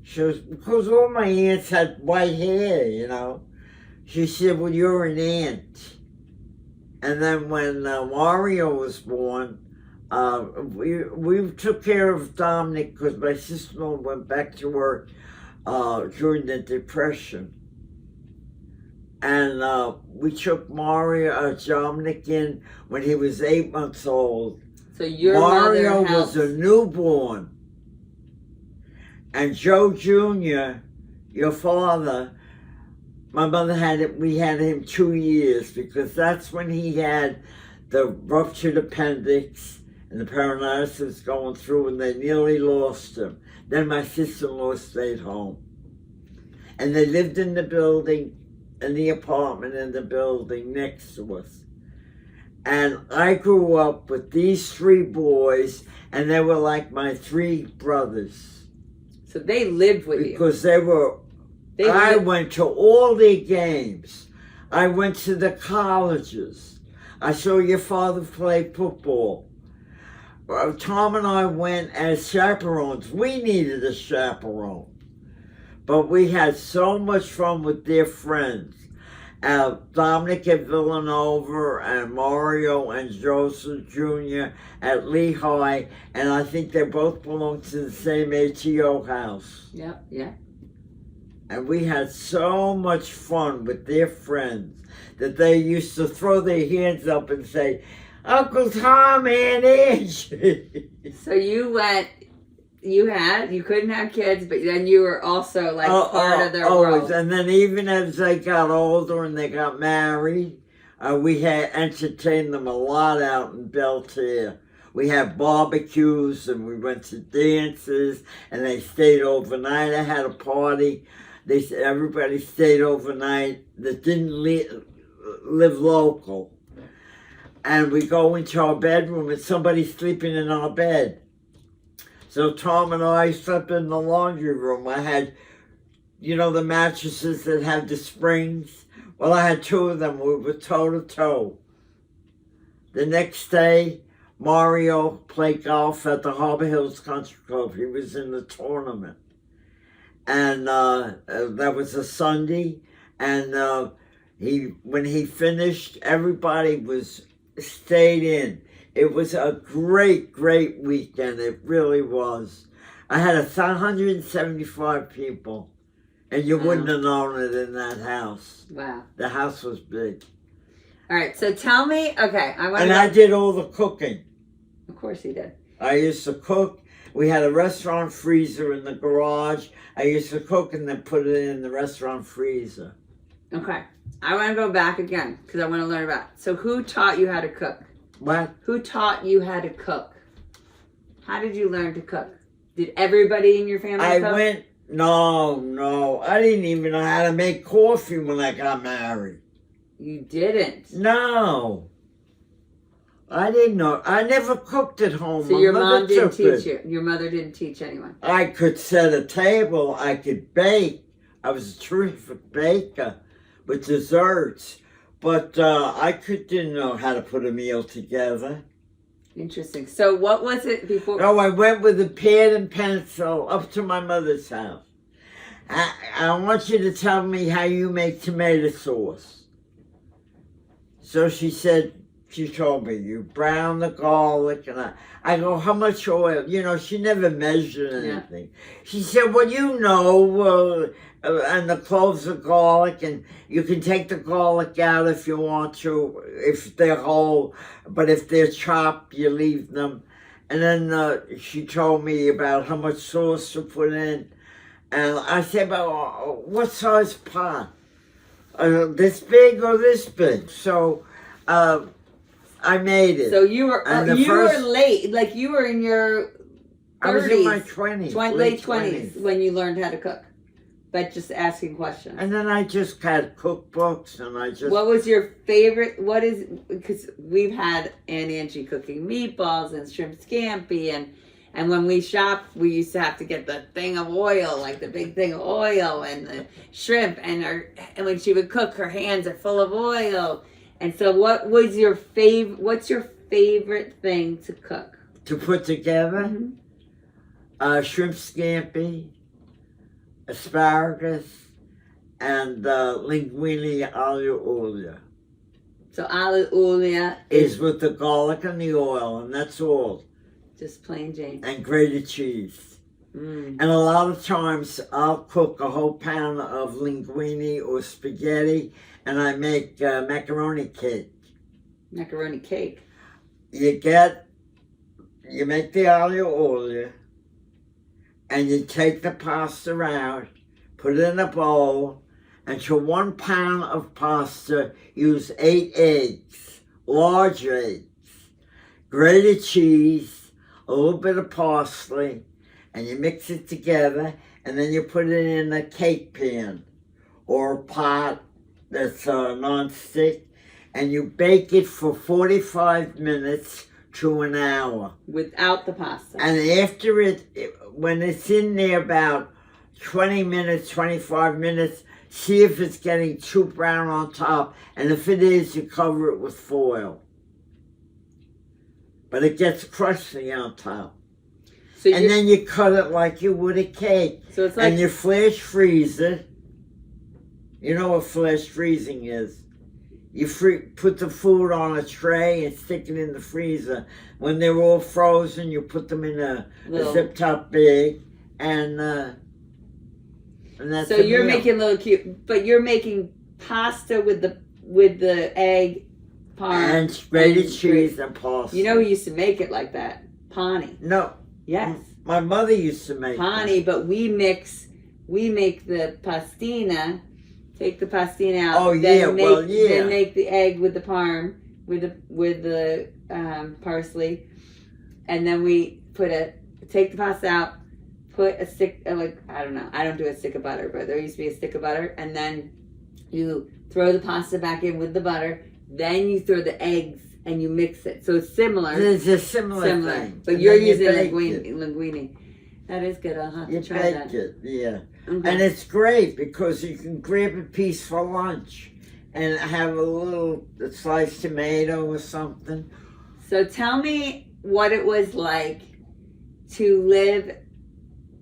She was, because all my aunts had white hair, you know. She said, well, you're an aunt. And then when Mario was born, we took care of Dominic because my sister-in-law went back to work during the Depression. And we took Dominic in when he was 8 months old. So your Mario mother was a newborn. And Joe Jr., your father, my mother we had him 2 years because that's when he had the ruptured appendix and the peritonitis was going through and they nearly lost him. Then my sister-in-law stayed home. And they lived in the building, in the apartment in the building next to us. And I grew up with these 3 boys and they were like my 3 brothers. So they lived with you? Because I went to all their games. I went to the colleges. I saw your father play football. Tom and I went as chaperones. We needed a chaperone. But we had so much fun with their friends. Dominic at Villanova and Mario and Joseph Jr. at Lehigh, and I think they both belong to the same ATO house. Yeah. And we had so much fun with their friends that they used to throw their hands up and say, Uncle Tom and Angie. So you went, you couldn't have kids, but then you were also like part of their world. And then even as they got older and they got married, we had entertained them a lot out in Belterre. We had barbecues and we went to dances and they stayed overnight. I had a party. Everybody stayed overnight that didn't live local. And we go into our bedroom and somebody's sleeping in our bed. So Tom and I slept in the laundry room. I had, the mattresses that have the springs. Well, I had 2 of them. We were toe to toe. The next day, Mario played golf at the Harbor Hills Country Club. He was in the tournament. And that was a Sunday. And when he finished, everybody stayed in. It was a great, great weekend. It really was. I had 175 people. And you wouldn't have known it in that house. Wow. The house was big. All right, so tell me, okay. I did all the cooking. Of course he did. I used to cook. We had a restaurant freezer in the garage. I used to cook and then put it in the restaurant freezer. Okay. I want to go back again because I want to learn about it. So who taught you how to cook? What? Who taught you how to cook? How did you learn to cook? Did everybody in your family cook? No. I didn't even know how to make coffee when I got married. You didn't? No. I didn't know. I never cooked at home. So your mom didn't teach you? Your mother didn't teach anyone? I could set a table. I could bake. I was a terrific baker with desserts. But I didn't know how to put a meal together. Interesting. So what was it before? No, I went with a pad and pencil up to my mother's house. I want you to tell me how you make tomato sauce. So she told me, you brown the garlic, and I go, how much oil? She never measured anything. Yeah. She said, well, and the cloves of garlic, and you can take the garlic out if you want to, if they're whole, but if they're chopped, you leave them. And then she told me about how much sauce to put in. And I said, well, what size pot? This big or this big? So I made it. So you were were late, like you were in your 30s. I was in my 20s. Late 20s when you learned how to cook. But just asking questions. And then I just had cookbooks and I just... What was your favorite, because we've had Aunt Angie cooking meatballs and shrimp scampi, and when we shopped, we used to have to get the thing of oil, like the big thing of oil and the shrimp, and when she would cook, her hands are full of oil. And so what's your favorite thing to cook? To put together? Mm-hmm. Shrimp scampi, asparagus, and linguine aglio olio. So aglio olio is with the garlic and the oil, and that's all. Just plain Jane. And grated cheese. Mm. And a lot of times I'll cook a whole pound of linguine or spaghetti, and I make macaroni cake. Macaroni cake. You make the aglio olio, and you take the pasta out, put it in a bowl, and to 1 pound of pasta, use 8 eggs, large eggs, grated cheese, a little bit of parsley, and you mix it together, and then you put it in a cake pan or a pot that's non-stick, and you bake it for 45 minutes to an hour. Without the pasta. And after when it's in there about 20 minutes, 25 minutes, see if it's getting too brown on top, and if it is, you cover it with foil. But it gets crusty on top. So then you cut it like you would a cake. So it's like, and you flash freeze it. You know what flash freezing is. You put the food on a tray and stick it in the freezer. When they're all frozen, you put them in a zip top bag, and that's so you're making little cute, but you're making pasta with the egg. And grated cheese and parsley. You know who used to make it like that? Pani. No. Yes. My mother used to make Pani, but we make the pastina, take the pastina out. Oh, then Then make the egg with the parm, with the parsley. And then we take the pasta out, put a stick, I don't do a stick of butter, but there used to be a stick of butter. And then you throw the pasta back in with the butter. Then you throw the eggs and you mix it. So it's similar. It's a similar thing. But you're using linguine. That is good. I'll have You to try bake that. it, yeah. Okay. And it's great because you can grab a piece for lunch and have a little sliced tomato or something. So tell me what it was like to live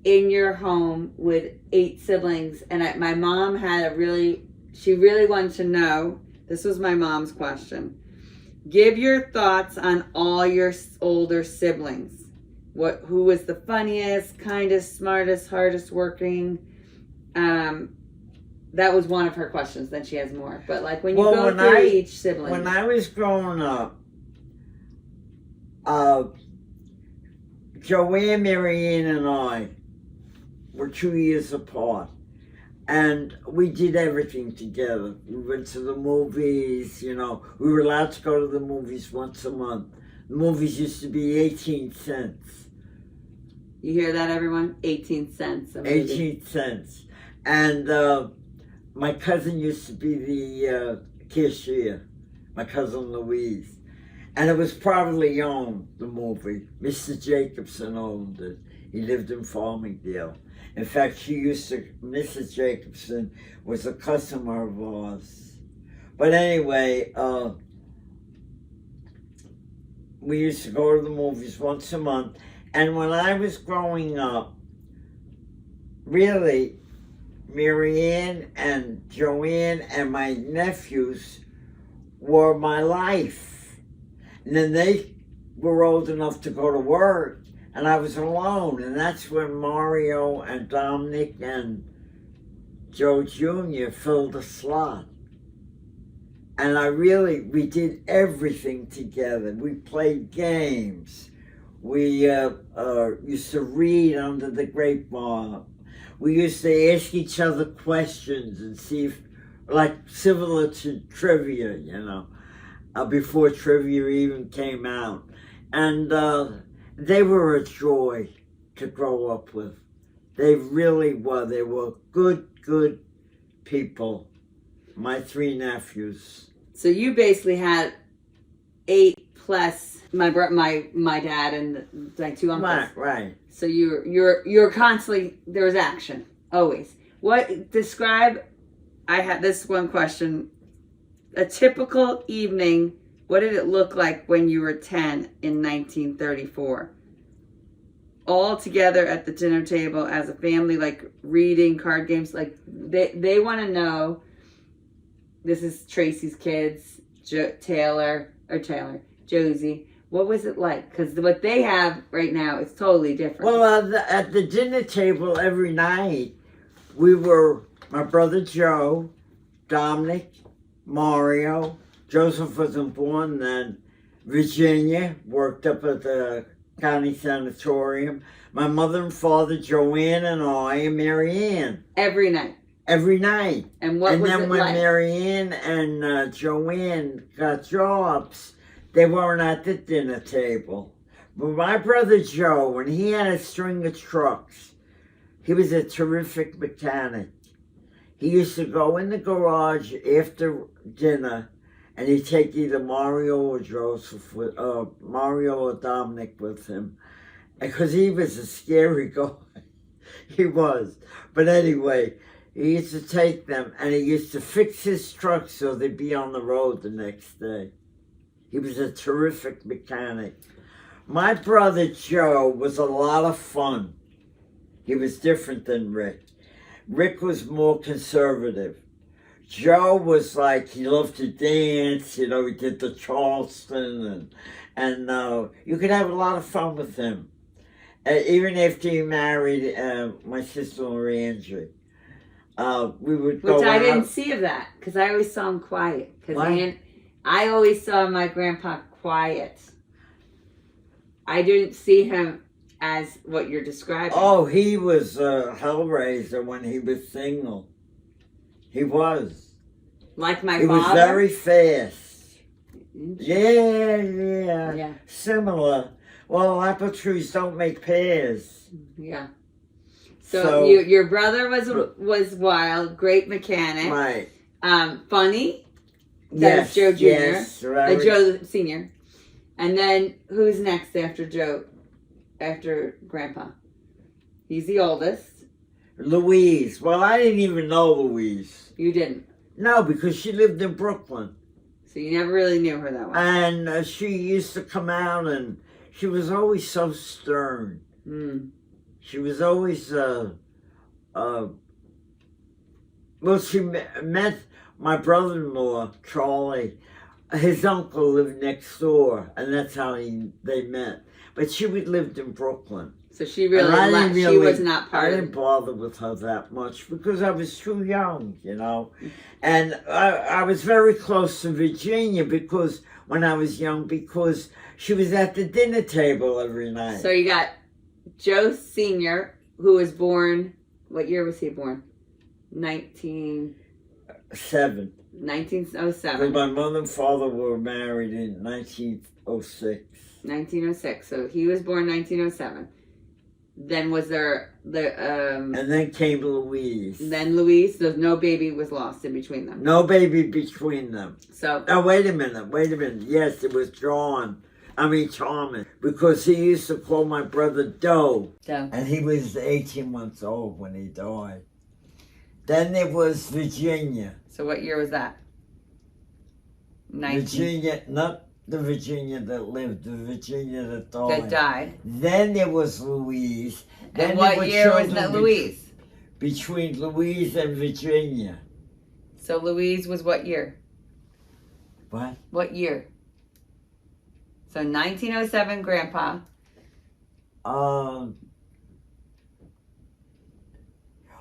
in your home with 8 siblings. And my mom had she really wanted to know, this was my mom's question. Give your thoughts on all your older siblings. Who was the funniest, kindest, smartest, hardest working? That was one of her questions. Then she has more. But like when you go through each sibling. When I was growing up, Joanne, Marianne, and I were 2 years apart. And we did everything together. We went to the movies, you know. We were allowed to go to the movies once a month. The movies used to be 18 cents. You hear that, everyone? 18 cents. 18 cents. And my cousin used to be the cashier, my cousin Louise. And it was privately owned, the movie. Mr. Jacobson owned it. He lived in Farmingdale. In fact, Mrs. Jacobson was a customer of ours. But anyway, we used to go to the movies once a month. And when I was growing up, really, Marianne and Joanne and my nephews were my life. And then they were old enough to go to work, and I was alone. And that's when Mario and Dominic and Joe Jr. filled the slot. And we did everything together. We played games. We used to read under the grapevine. We used to ask each other questions and see if, like, similar to trivia, you know, before trivia even came out. And they were a joy to grow up with. They really were. They were good people. My 3 nephews. So you basically had 8 plus my dad and my 2 uncles. Right. So you're constantly, there was action always. I had this one question. A typical evening, what did it look like when you were 10 in 1934? All together at the dinner table as a family, like reading, card games, like they want to know. This is Tracy's kids, Josie. What was it like? Because what they have right now is totally different. Well, at the dinner table every night, we were my brother Joe, Dominic, Mario. Joseph wasn't born then. Virginia worked up at the county sanatorium. My mother and father, Joanne and I, and Marianne. Every night. Every night. And what was it like? And then when Marianne and Joanne got jobs, they weren't at the dinner table. But my brother Joe, when he had a string of trucks, he was a terrific mechanic. He used to go in the garage after dinner, and he'd take either Mario or Mario or Dominic with him, because he was a scary guy. He was. But anyway, he used to take them, and he used to fix his trucks so they'd be on the road the next day. He was a terrific mechanic. My brother Joe was a lot of fun. He was different than Rick. Rick was more conservative. Joe was like, he loved to dance, you know, he did the Charleston, and you could have a lot of fun with him. Even after he married my sister Angie. We would go Which I out. didn't see of that, because I always saw him quiet. Because I always saw my grandpa quiet. I didn't see him as what you're describing. Oh, he was a hellraiser when he was single. He was. Like my father? He was very fast. Yeah. Similar. Well, apple trees don't make pears. Yeah. So your brother was wild, great mechanic. Right. Funny. Yes, Joe Jr. Yes, right. Joe Sr. And then who's next after Joe? After Grandpa? He's the oldest. Louise. Well, I didn't even know Louise. You didn't. No, because she lived in Brooklyn. So you never really knew her that well. And she used to come out, and she was always so stern. Mm. She was always, well, she met my brother-in-law, Charlie. His uncle lived next door, and that's how they met. But she lived in Brooklyn. So she she was not part I of it. didn't bother with her that much because I was too young, you know. And I was very close to Virginia because when I was young, because she was at the dinner table every night. So you got Joe Sr., who was born, what year was he born? 1907. 1907. My mother and father were married in 1906. 1906. So he was born 1907. Then was there and then came Louise. Then Louise, so no baby was lost in between them. No baby between them. So oh, wait a minute. Yes, it was Charming, because he used to call my brother Doe. And he was 18 months old when he died. Then there was Virginia. So what year was that? Virginia, not the Virginia that lived, the Virginia that died. That died. Then there was Louise. Then and what year was that Louise? Between Louise and Virginia. So Louise was what year? What? What year? So 1907, Grandpa. Well,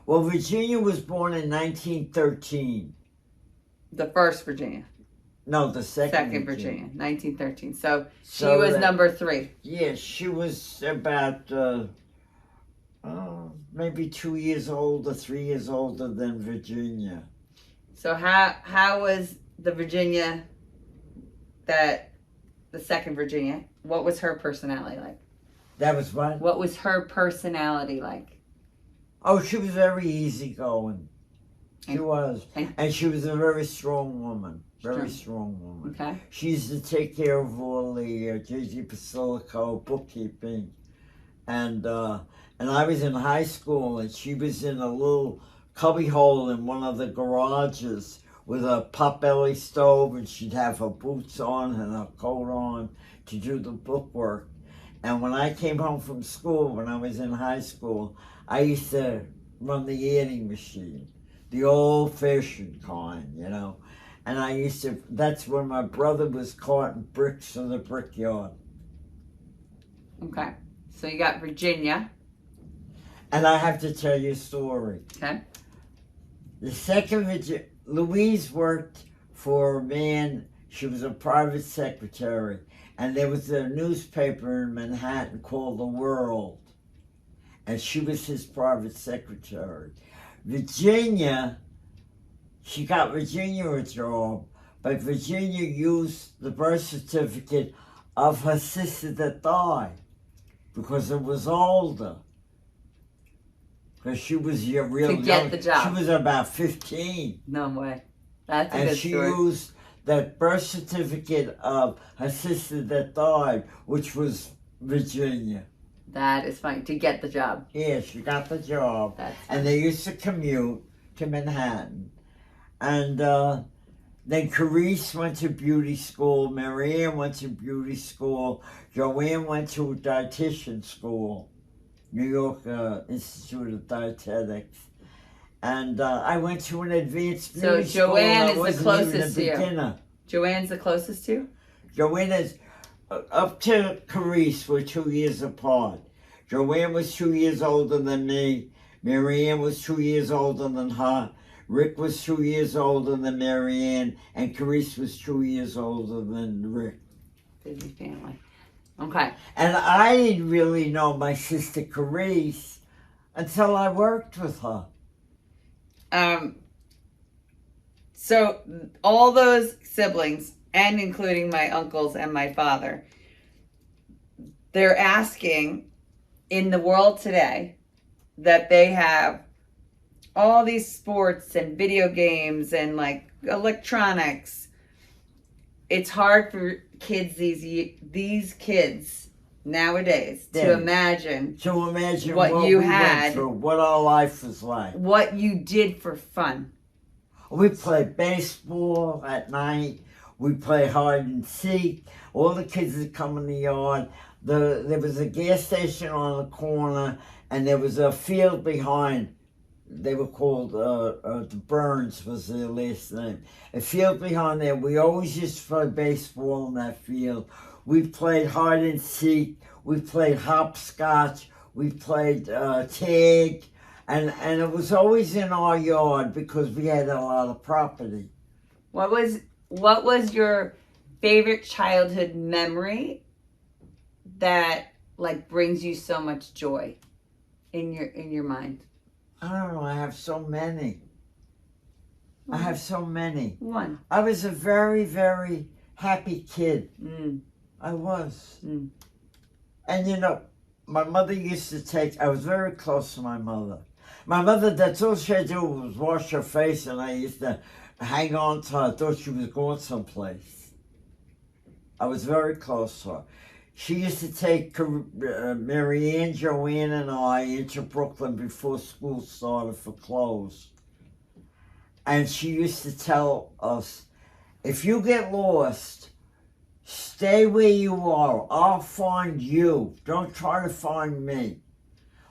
Virginia was born in 1913. The first Virginia. No, the second Virginia, 1913. So she was number 3. Yeah, she was about maybe 2 years older, 3 years older than Virginia. So how was the Virginia the second Virginia? What was her personality like? That was what? What was her personality like? Oh, she was very easygoing. She was. And she was a very strong woman. Very strong woman. Okay. She used to take care of all the J.G. Basilico bookkeeping. And I was in high school, and she was in a little cubby hole in one of the garages with a potbelly stove, and she'd have her boots on and her coat on to do the bookwork. And when I came home from school, when I was in high school, I used to run the adding machine, the old-fashioned kind, you know. And I used to, that's when my brother was carting bricks from the brickyard. Okay. So you got Virginia. And I have to tell you a story. Okay. The second Virginia, Louise worked for a man, she was a private secretary. And there was a newspaper in Manhattan called The World. And she was his private secretary. Virginia, she got Virginia a job, but Virginia used the birth certificate of her sister that died because it was older. Because she was real young. To get the job. She was about 15. No way. That's a and good she story. used that birth certificate of her sister that died, which was Virginia. That is funny. To get the job. Yeah, she got the job. And they used to commute to Manhattan. And then Carice went to beauty school. Marianne went to beauty school. Joanne went to a dietitian school, New York Institute of Dietetics. And I went to an advanced beauty school. So Joanne is the closest to you. Joanne's the closest to you? Joanne is up to Carice. We're 2 years apart. Joanne was 2 years older than me. Marianne was 2 years older than her. Rick was 2 years older than Marianne, and Carice was 2 years older than Rick. Busy family. Okay. And I didn't really know my sister Carice until I worked with her. So all those siblings, and including my uncles and my father, they're asking in the world today that they have all these sports and video games and like electronics. It's hard for kids these kids nowadays Yeah. to imagine what you we had, went through, what our life was like. what you did for fun. We played baseball at night. We played hide and seek. All the kids would come in the yard. There was a gas station on the corner, and there was a field behind. They were called the Burns was their last name. A field behind there. We always used to play baseball in that field. We played hide and seek. We played hopscotch. We played tag. And it was always in our yard because we had a lot of property. What was your favorite childhood memory that like brings you so much joy in your mind? I don't know. I have so many. I have so many. One. I was a very, very happy kid. Mm. I was. Mm. And you know, my mother used to take, I was very close to my mother. My mother, that's all she had to do was wash her face, and I used to hang on to her. I thought she was going someplace. I was very close to her. She used to take Mary Ann, Joanne, and I into Brooklyn before school started for clothes. And she used to tell us, if you get lost, stay where you are. I'll find you. Don't try to find me.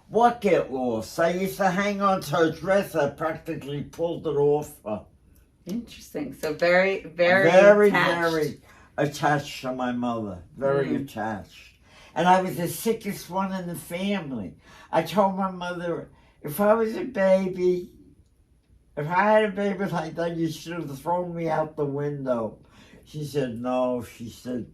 What get lost? I used to hang on to her dress. I practically pulled it off her. Interesting. So very, very, very, attached. very attached to my mother. Very attached. And I was the sickest one in the family. I told my mother, if I was a baby, if I had a baby like that, you should have thrown me out the window. She said, no. She said,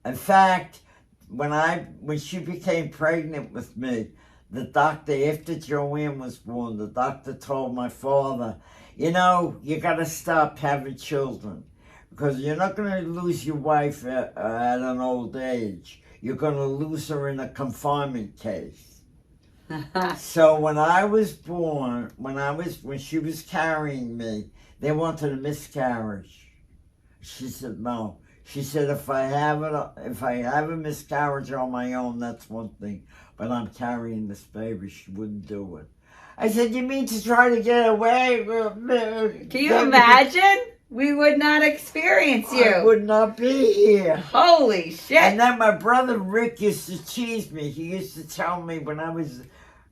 in fact, when she became pregnant with me, the doctor, after Joanne was born, the doctor told my father, you know, you got to stop having children because you're not going to lose your wife at an old age. You're going to lose her in a confinement case. So when I was born, when she was carrying me, they wanted a miscarriage. She said no. She said, if I have a miscarriage on my own, that's one thing. But I'm carrying this baby. She wouldn't do it. I said, you mean to try to get away? Can you imagine? We would not experience you. I would not be here. Holy shit. And then my brother Rick used to tease me. He used to tell me when I was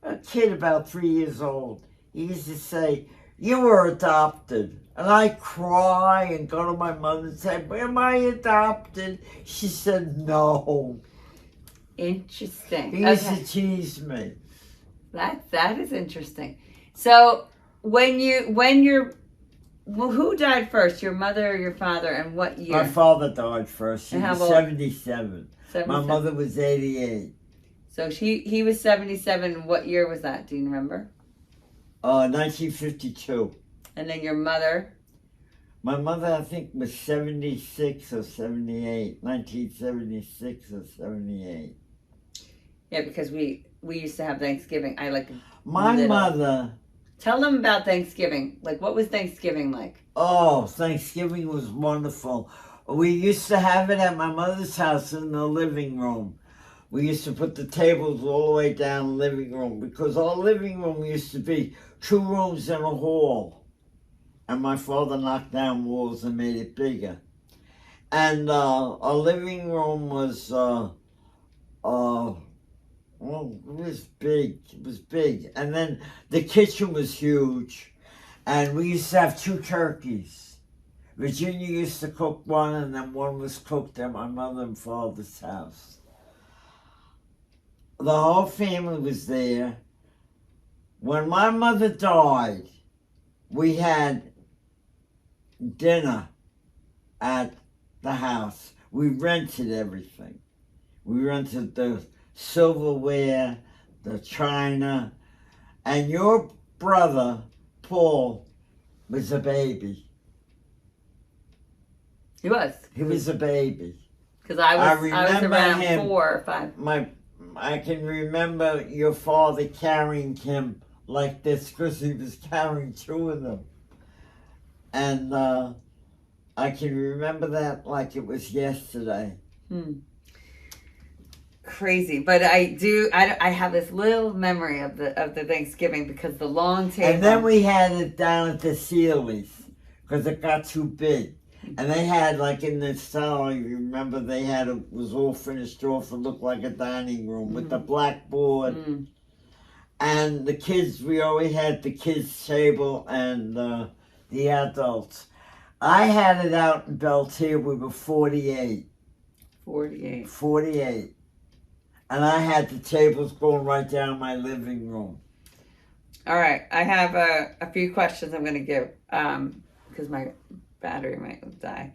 a kid about 3 years old, he used to say, you were adopted. And I cry and go to my mother and say, am I adopted? She said, no. Interesting. He used to tease me. That is interesting. So who died first, your mother or your father, and what year? My father died first. He was 77. 77. My mother was 88. So he was 77. What year was that? Do you remember? 1952. And then your mother? My mother, I think, was 76 or 78. 1976 or 78. Yeah, because we used to have Thanksgiving. My mother... Tell them about Thanksgiving. Like, what was Thanksgiving like? Oh, Thanksgiving was wonderful. We used to have it at my mother's house in the living room. We used to put the tables all the way down the living room because our living room used to be 2 rooms and a hall. And my father knocked down walls and made it bigger. And our living room was, well, it was big. It was big. And then the kitchen was huge. And we used to have 2 turkeys. Virginia used to cook one, and then one was cooked at my mother and father's house. The whole family was there. When my mother died, we had dinner at the house. We rented everything. We rented the silverware, the china, and your brother, Paul, was a baby. He was. He was a baby. Because I was around him, 4 or 5. I can remember your father carrying him like this because he was carrying 2 of them. And I can remember that like it was yesterday. crazy. But I have this little memory of the Thanksgiving because the long table. And then we had it down at the Sealy's because it got too big. And they had, like, in the salon, you remember, they had it was all finished off. It looked like a dining room with the blackboard. Mm. And the kids, we always had the kids' table and the adults. I had it out in Beltier. We were 48. 48. And I had the tables going right down my living room. All right. I have a few questions I'm going to give because my battery might die.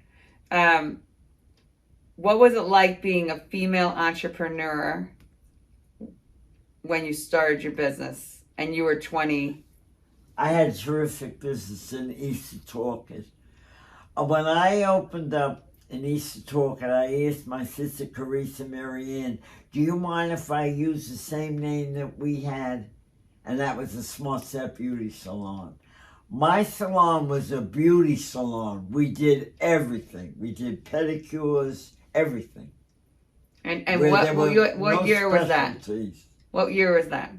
What was it like being a female entrepreneur when you started your business and you were 20? I had a terrific business in East Setauket. When I opened up in East Setauket, I asked my sister Carissa Marianne, do you mind if I use the same name that we had? And that was the Smart Set Beauty Salon. My salon was a beauty salon. We did everything. We did pedicures, everything. And what year was that? What year was that?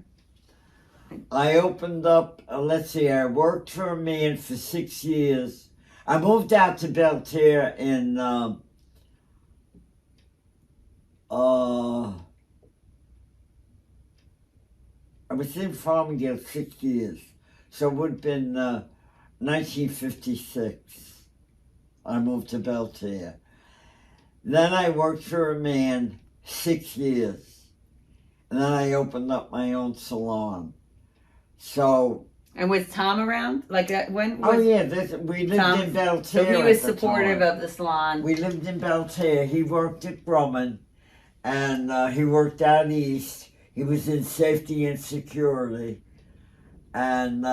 I opened up, let's see, I worked for a man for 6 years. I moved out to Belterre in, I was in Farmingdale 6 years. So it would have been 1956. I moved to Belterre. Then I worked for a man 6 years. And then I opened up my own salon. So... And was Tom around? Like when? We lived in Belterre. So he was supportive of the salon. We lived in Belterre. He worked at Grumman, and he worked out east. He was in safety and security, and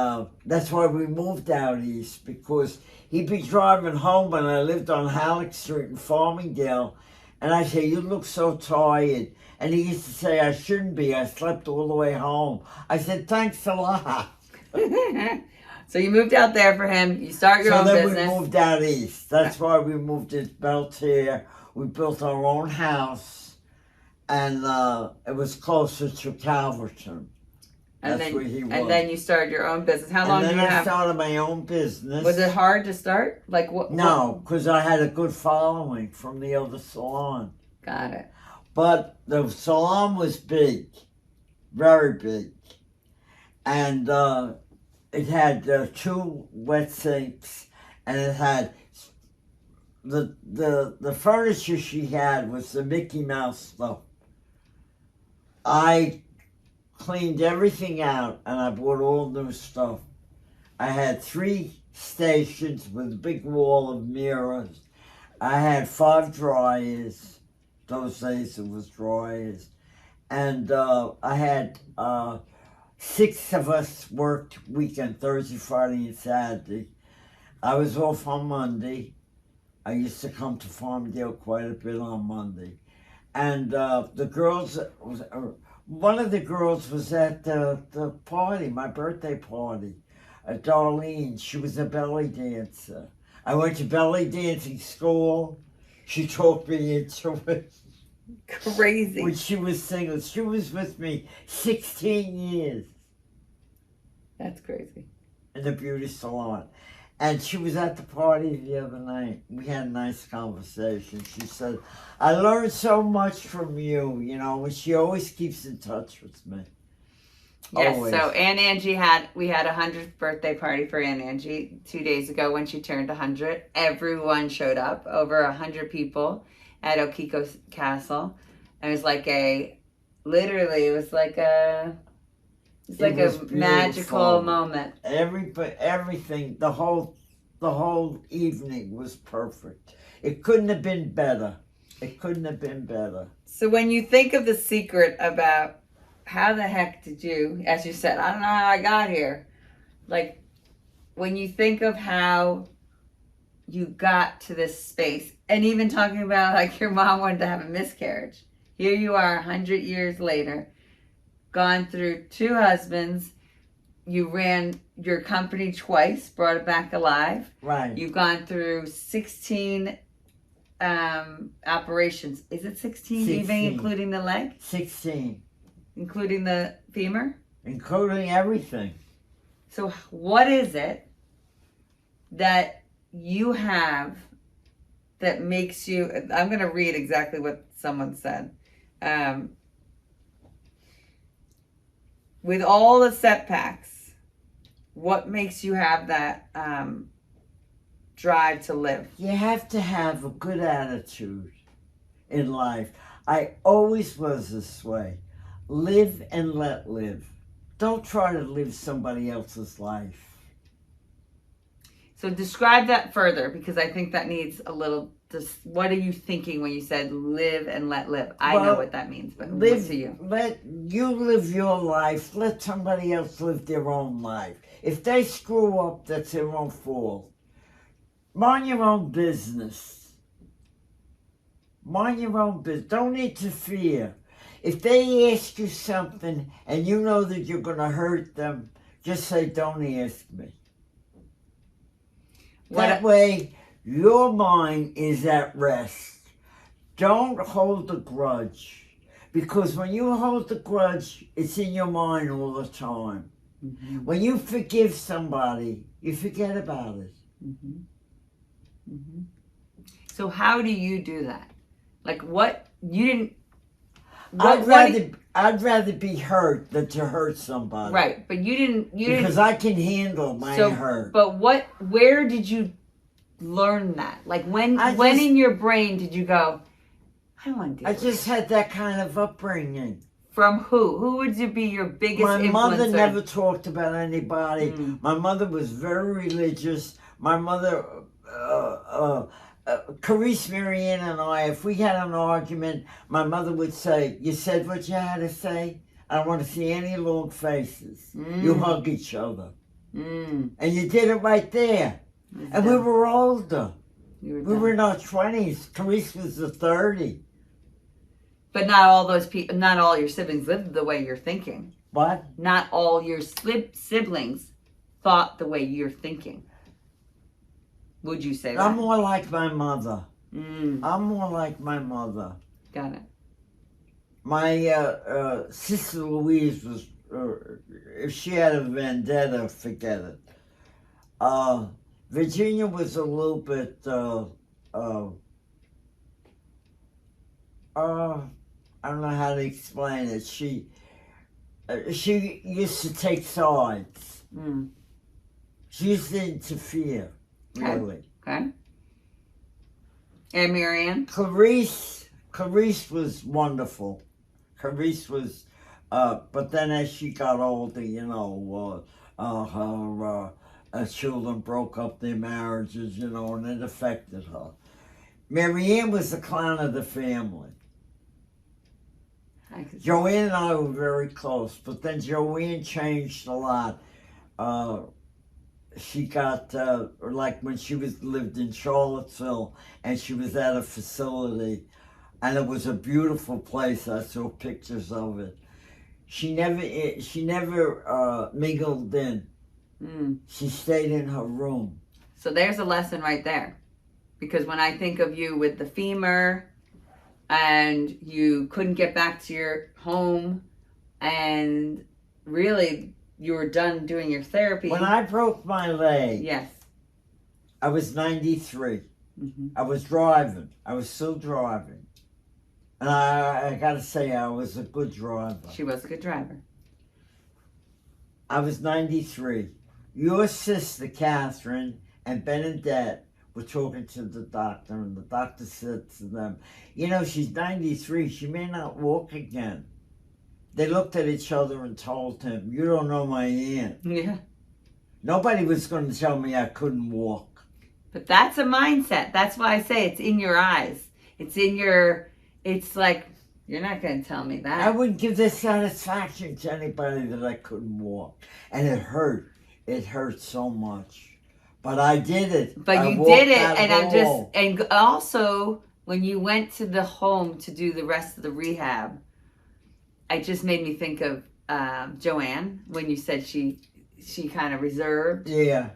that's why we moved out east, because he'd be driving home when I lived on Halleck Street in Farmingdale, and I say, "You look so tired," and he used to say, "I shouldn't be. I slept all the way home." I said, "Thanks a lot." So you moved out there for him. You start your own business. So then we moved out east. That's why we moved to Belterre. We built our own house, and it was closer to Calverton. That's where he was. And then you started your own business. How long did you have? And then I started my own business. Was it hard to start? Like what? No, because I had a good following from the other salon. Got it. But the salon was big, very big. And it had 2 wet sinks, and it had the furniture she had was the Mickey Mouse stuff. I cleaned everything out, and I bought all new stuff. I had 3 stations with a big wall of mirrors. I had 5 dryers. Those days it was dryers. And I had 6 of us worked weekend, Thursday, Friday, and Saturday. I was off on Monday. I used to come to Farmdale quite a bit on Monday. And the girls, one of the girls was at the party, my birthday party, Darlene. She was a belly dancer. I went to belly dancing school. She talked me into it. Crazy. When she was single. She was with me 16 years. That's crazy. In the beauty salon. And she was at the party the other night. We had a nice conversation. She said, I learned so much from you, you know, and she always keeps in touch with me. Yes, always. So Aunt Angie we had a 100th birthday party for Aunt Angie 2 days ago when she turned 100. Everyone showed up, over 100 people at Okiko Castle. And it was like it was like a magical moment. Everything, the whole evening was perfect. It couldn't have been better. It couldn't have been better. So when you think of the secret about how the heck did you, as you said, I don't know how I got here. Like, when you think of how you got to this space, and even talking about like your mom wanted to have a miscarriage. Here you are 100 years later, gone through 2 husbands. You ran your company twice, brought it back alive. Right. You've gone through 16 operations. Is it 16, 16. even including the leg? 16. Including the femur? Including everything. So what is it that you have that makes you, I'm going to read exactly what someone said. With all the setbacks, what makes you have that drive to live? You have to have a good attitude in life. I always was this way. Live and let live. Don't try to live somebody else's life. So describe that further, because I think that needs a little, what are you thinking when you said live and let live? I know what that means, but what to you? Let you live your life. Let somebody else live their own life. If they screw up, that's their own fault. Mind your own business. Mind your own business. Don't interfere. If they ask you something and you know that you're going to hurt them, just say, don't ask me. That way, your mind is at rest. Don't hold a grudge. Because when you hold a grudge, it's in your mind all the time. Mm-hmm. When you forgive somebody, you forget about it. Mm-hmm. Mm-hmm. So how do you do that? Like what, you didn't... I'd rather be hurt than to hurt somebody. Right, but you didn't... Because I can handle my hurt. But where did you learn that? Like when in your brain did you go, I don't want to do I just had that kind of upbringing. From who? Who would you be your biggest influencer? My mother never talked about anybody. My mother was very religious. My mother, Carice, Marianne, and I, if we had an argument, my mother would say, you said what you had to say? I don't want to see any long faces. You hug each other. And you did it right there. And we were older. We were in our 20s. Carice was 30. But not all those people, not all your siblings lived the way you're thinking. What? Not all your siblings thought the way you're thinking. Would you say that? I'm more like my mother. I'm more like my mother. Got it. My sister Louise was, if she had a vendetta, forget it. Virginia was a little bit, I don't know how to explain it. She used to take sides. She used to interfere, really. Okay. And Marianne? Carice was wonderful. Carice was, but then as she got older, you know, her children broke up their marriages, you know, and it affected her. Marianne was the clown of the family. Joanne and I were very close, but then Joanne changed a lot. She got, like when she lived in Charlottesville, and she was at a facility, and it was a beautiful place. I saw pictures of it. She never mingled in. She stayed in her room. So there's a lesson right there. Because when I think of you with the femur, and you couldn't get back to your home, and really you were done doing your therapy. When I broke my leg, yes, I was 93. I was driving. I was still driving. And I got to say, I was a good driver. She was a good driver. I was 93. Your sister, Catherine, and Bernadette were talking to the doctor, and the doctor said to them, you know, she's 93. She may not walk again. They looked at each other and told him, you don't know my aunt. Yeah. Nobody was going to tell me I couldn't walk. But that's a mindset. That's why I say it's in your eyes. It's in your, it's like, you're not going to tell me that. I wouldn't give this satisfaction to anybody that I couldn't walk. And it hurt. It hurt so much. But I did it. But you did it, and and also, when you went to the home to do the rest of the rehab, it just made me think of Joanne, when you said she kind of reserved. Yeah.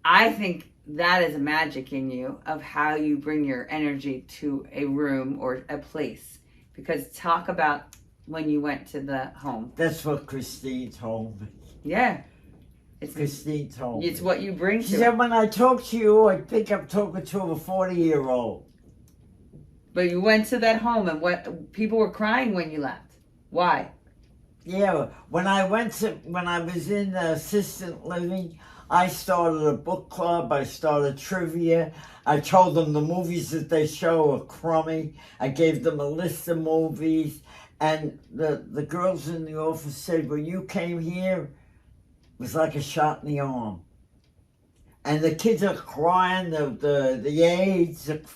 I think that is a magic in you of how you bring your energy to a room or a place. Because talk about when you went to the home. That's what Christine told me. Yeah. Christine told me. It's what you bring to She it. said, when I talk to you, I think I'm talking to a 40-year-old. But you went to that home and what people were crying when you left. Why? Yeah, when I was in assistant living, I started a book club, I started trivia, I told them the movies that they show are crummy, I gave them a list of movies, and the girls in the office said, when you came here, it was like a shot in the arm. And the kids are crying, the aides are crying.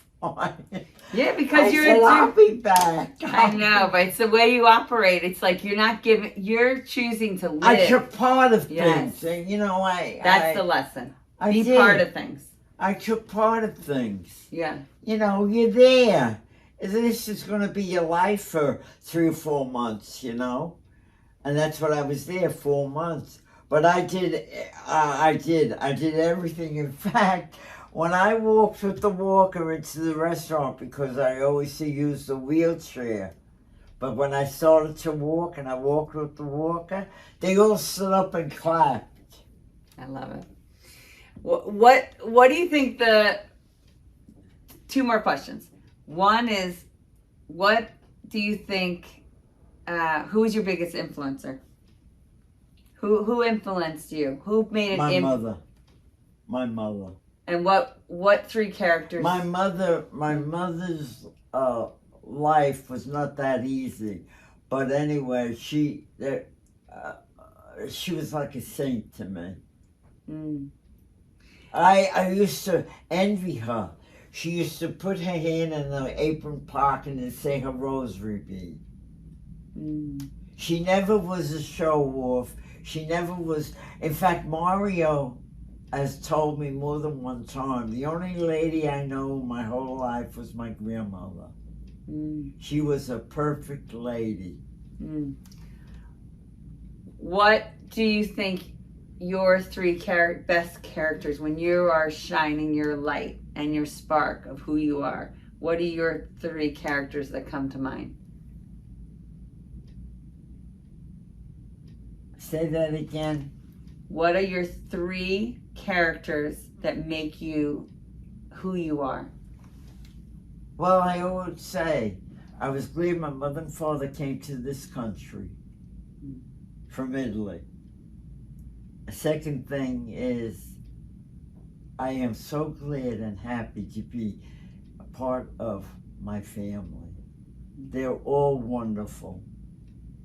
Yeah, because I'll be back. I know, but it's the way you operate. It's like you're choosing to live. I took part of Yes. things, and That's the lesson. I Be did. part of things. I took part of things. Yeah. You're there. This is going to be your life for 3 or 4 months, And that's what I was there, 4 months. But I did everything. In fact, when I walked with the walker into the restaurant, because I always used the wheelchair, but when I started to walk and I walked with the walker, they all stood up and clapped. I love it. What do you think two more questions. One is, what do you think, who is your biggest influencer? Who influenced you? Who made My mother. My mother. And what 3 characters? My mother's life was not that easy, but anyway, she was like a saint to me. Mm. I used to envy her. She used to put her hand in the apron pocket and say her rosary bead. Mm. She never was a show-off. She never was. In fact, Mario has told me more than one time, the only lady I know my whole life was my grandmother. Mm. She was a perfect lady. Mm. What do you think your 3 best characters, when you are shining your light and your spark of who you are, what are your 3 characters that come to mind? Say that again. What are your 3 characters that make you who you are? Well, I always say, I was glad my mother and father came to this country from Italy. The second thing is, I am so glad and happy to be a part of my family. They're all wonderful.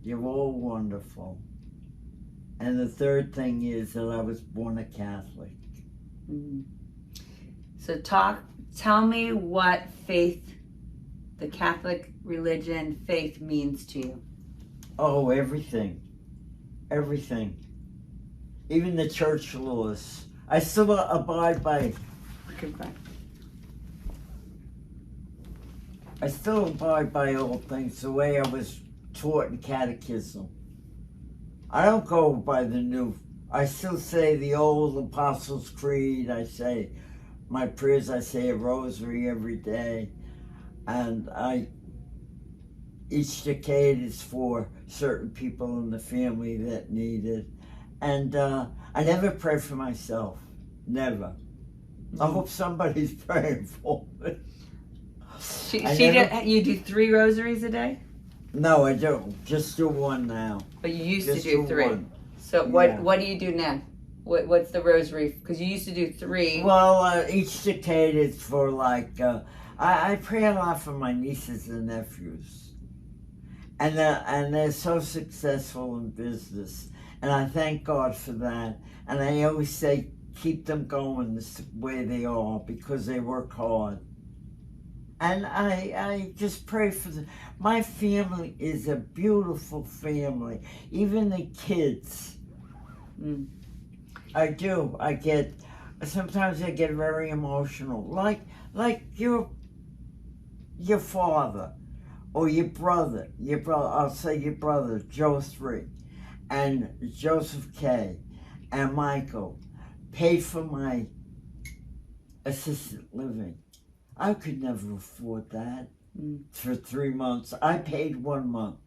You're all wonderful. And the third thing is that I was born a Catholic. Mm-hmm. So tell me what faith, the Catholic religion, faith means to you. Oh, everything. Everything. Even the church laws. I still abide by. I still abide by all things the way I was taught in catechism. I don't go by the new. I still say the old Apostles' Creed. I say my prayers. I say a rosary every day, and each decade is for certain people in the family that need it. And I never pray for myself. Never. I hope somebody's praying for me. You do 3 rosaries a day? No, I don't. Just do 1 now. But you used Just to do 3. 1. So what do you do now? What's the rosary? Because you used to do 3. Well, each decade is for like, I pray a lot for my nieces and nephews. And they're so successful in business. And I thank God for that. And I always say, keep them going the way they are because they work hard. And I just pray for them. My family is a beautiful family. Even the kids. Mm. I do. Sometimes I get very emotional. Like your father or your brother. I'll say your brother, Joe 3, and Joseph K, and Michael paid for my assisted living. I could never afford that Mm. for 3 months. I paid 1 month.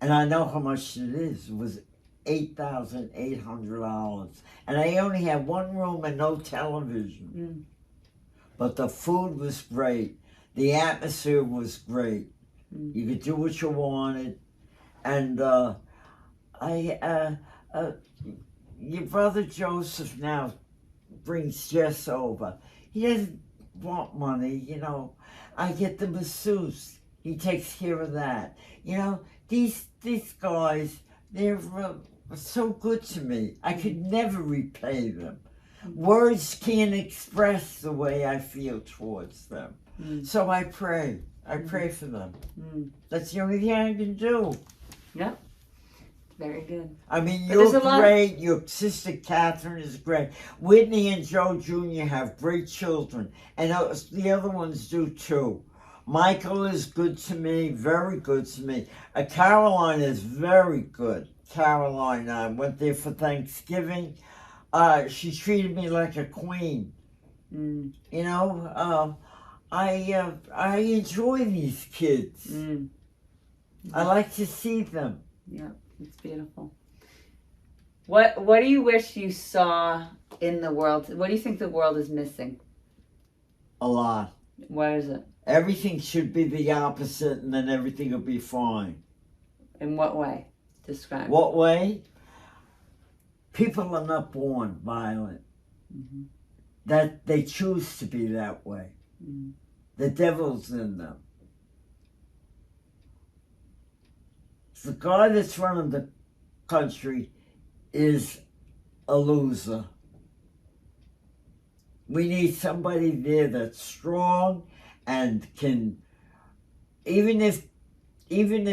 And I know how much it is. It was $8,800. And I only had 1 room and no television. Mm. But the food was great. The atmosphere was great. Mm. You could do what you wanted. And your brother Joseph now brings Jess over. He doesn't want money, you know. I get the masseuse. He takes care of that. You know, these guys, they're so good to me. I could never repay them. Words can't express the way I feel towards them. Mm. So I pray. I pray for them. Mm. That's the only thing I can do. Yep. Very good. I mean, But there's you're a lot- great. Your sister Catherine is great. Whitney and Joe Jr. have great children. And the other ones do too. Michael is good to me, very good to me. Caroline is very good. Caroline, I went there for Thanksgiving. She treated me like a queen. Mm. You know, I enjoy these kids. Mm. I like to see them. Yeah, it's beautiful. What do you wish you saw in the world? What do you think the world is missing? A lot. What is it? Everything should be the opposite, and then everything will be fine. In what way? Describe. What way? People are not born violent. Mm-hmm. That they choose to be that way. Mm-hmm. The devil's in them. The guy that's running the country is a loser. We need somebody there that's strong and can, even if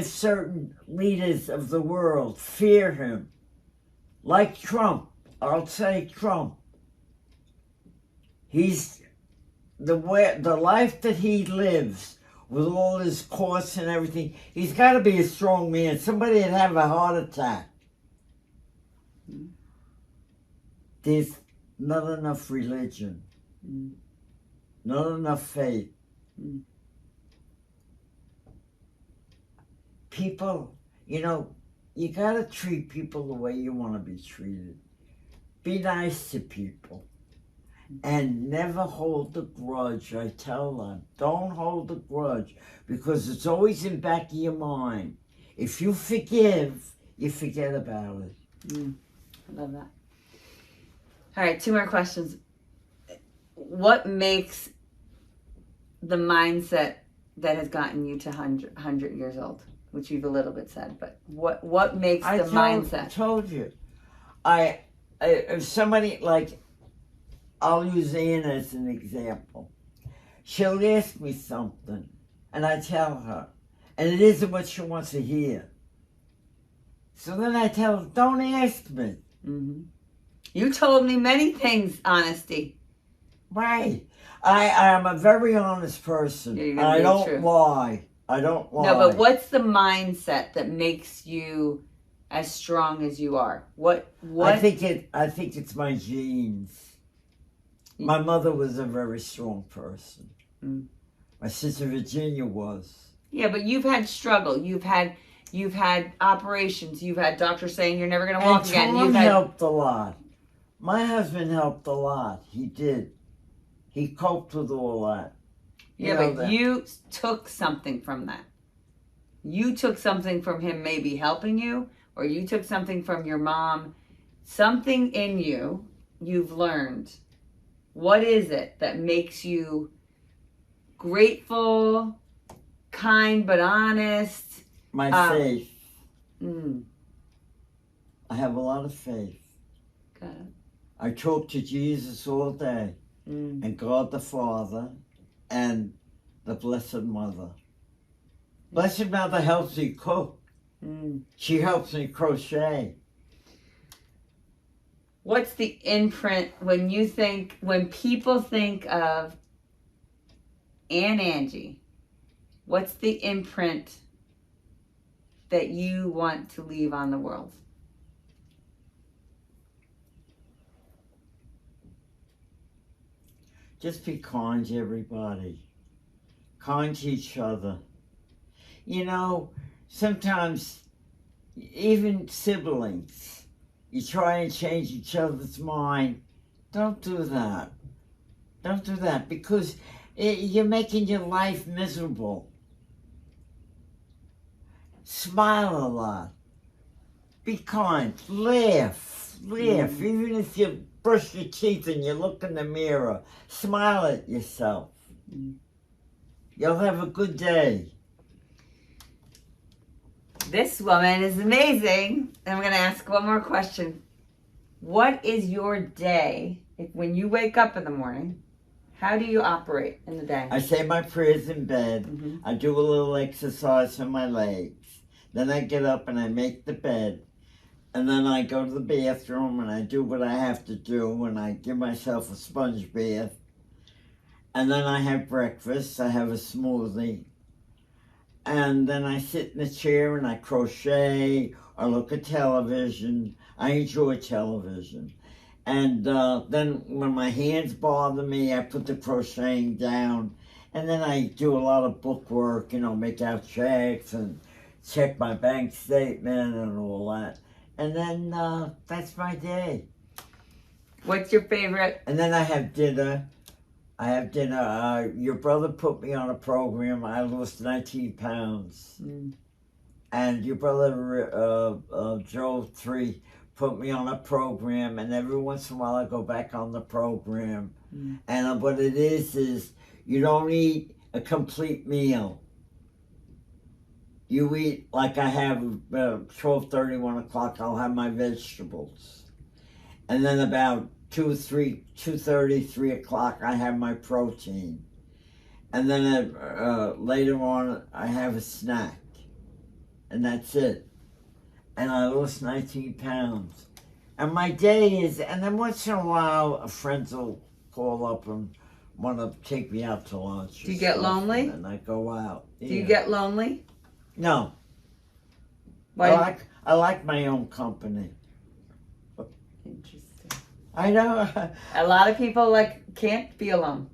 certain leaders of the world fear him, like Trump, I'll say Trump. He's the life that he lives with all his courts and everything. He's got to be a strong man. Somebody that have a heart attack. There's not enough religion, not enough faith. People, you know, you got to treat people the way you want to be treated. Be nice to people. And never hold a grudge, I tell them. Don't hold a grudge, because it's always in back of your mind. If you forgive, you forget about it. I love that. All right, 2 more questions. What makes the mindset that has gotten you to 100 years old, which you've a little bit said, but what makes mindset? I told you. If somebody, like, I'll use Ann as an example. She'll ask me something, and I tell her, and it isn't what she wants to hear. So then I tell her, don't ask me. Mm-hmm. You told me many things, honesty. Right. I am a very honest person. Yeah, And I don't lie. I don't lie. No, but what's the mindset that makes you as strong as you are? What? I think it's my genes. My mother was a very strong person. My sister Virginia was. Yeah, but you've had struggle. You've had operations. You've had doctors saying you're never going to walk again. Tom helped a lot. My husband helped a lot. He did. He coped with all that. You took something from that. You took something from him maybe helping you, or you took something from your mom. Something in you you've learned. What is it that makes you grateful, kind but honest? My faith. I have a lot of faith. Good. I talk to Jesus all day, and God the Father, and the Blessed Mother. Blessed Mother helps me cook. She helps me crochet. What's the imprint when people think of Aunt Angie? What's the imprint that you want to leave on the world? just be kind to everybody. Kind to each other. You know, sometimes, even siblings, you try and change each other's mind. Don't do that. Don't do that, because you're making your life miserable. Smile a lot. Be kind. Laugh. Even if you brush your teeth and you look in the mirror, smile at yourself. You'll have a good day. This woman is amazing. I'm going to ask one more question. What is your day, when you wake up in the morning, how do you operate in the day? I say my prayers in bed. I do a little exercise for my legs. Then I get up and I make the bed. And then I go to the bathroom and I do what I have to do, and I give myself a sponge bath. And then I have breakfast. I have a smoothie. And then I sit in the chair and I crochet or look at television. I enjoy television. And then when my hands bother me, I put the crocheting down. And then I do a lot of book work, you know, make out checks and check my bank statement and all that. And then that's my day. What's your favorite? And then I have dinner. Your brother put me on a program. I lost 19 pounds. And your brother, Joe 3, put me on a program. And every once in a while I go back on the program. And what it is you don't eat a complete meal. You eat, like I have, 12:30, 1 o'clock, I'll have my vegetables. And then about 2:30, 3 o'clock, I have my protein. And then later on, I have a snack. And that's it. And I lost 19 pounds. And my day is, and then once in a while, friends will call up and want to take me out to lunch. Do you get lonely? And I go out. Do you get lonely? No. Why? I like my own company. Interesting. I know. A lot of people can't be alone.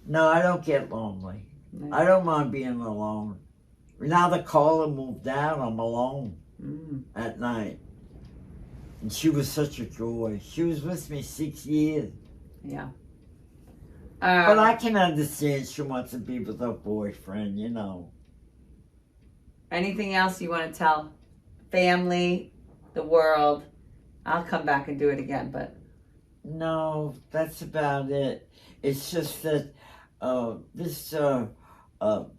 No, I don't get lonely. No. I don't mind being alone. Now that Carla moved out, I'm alone at night. And she was such a joy. She was with me 6 years. Yeah. But I can understand she wants to be with her boyfriend, you know. Anything else you want to tell? Family, the world. I'll come back and do it again, but... No, that's about it. It's just that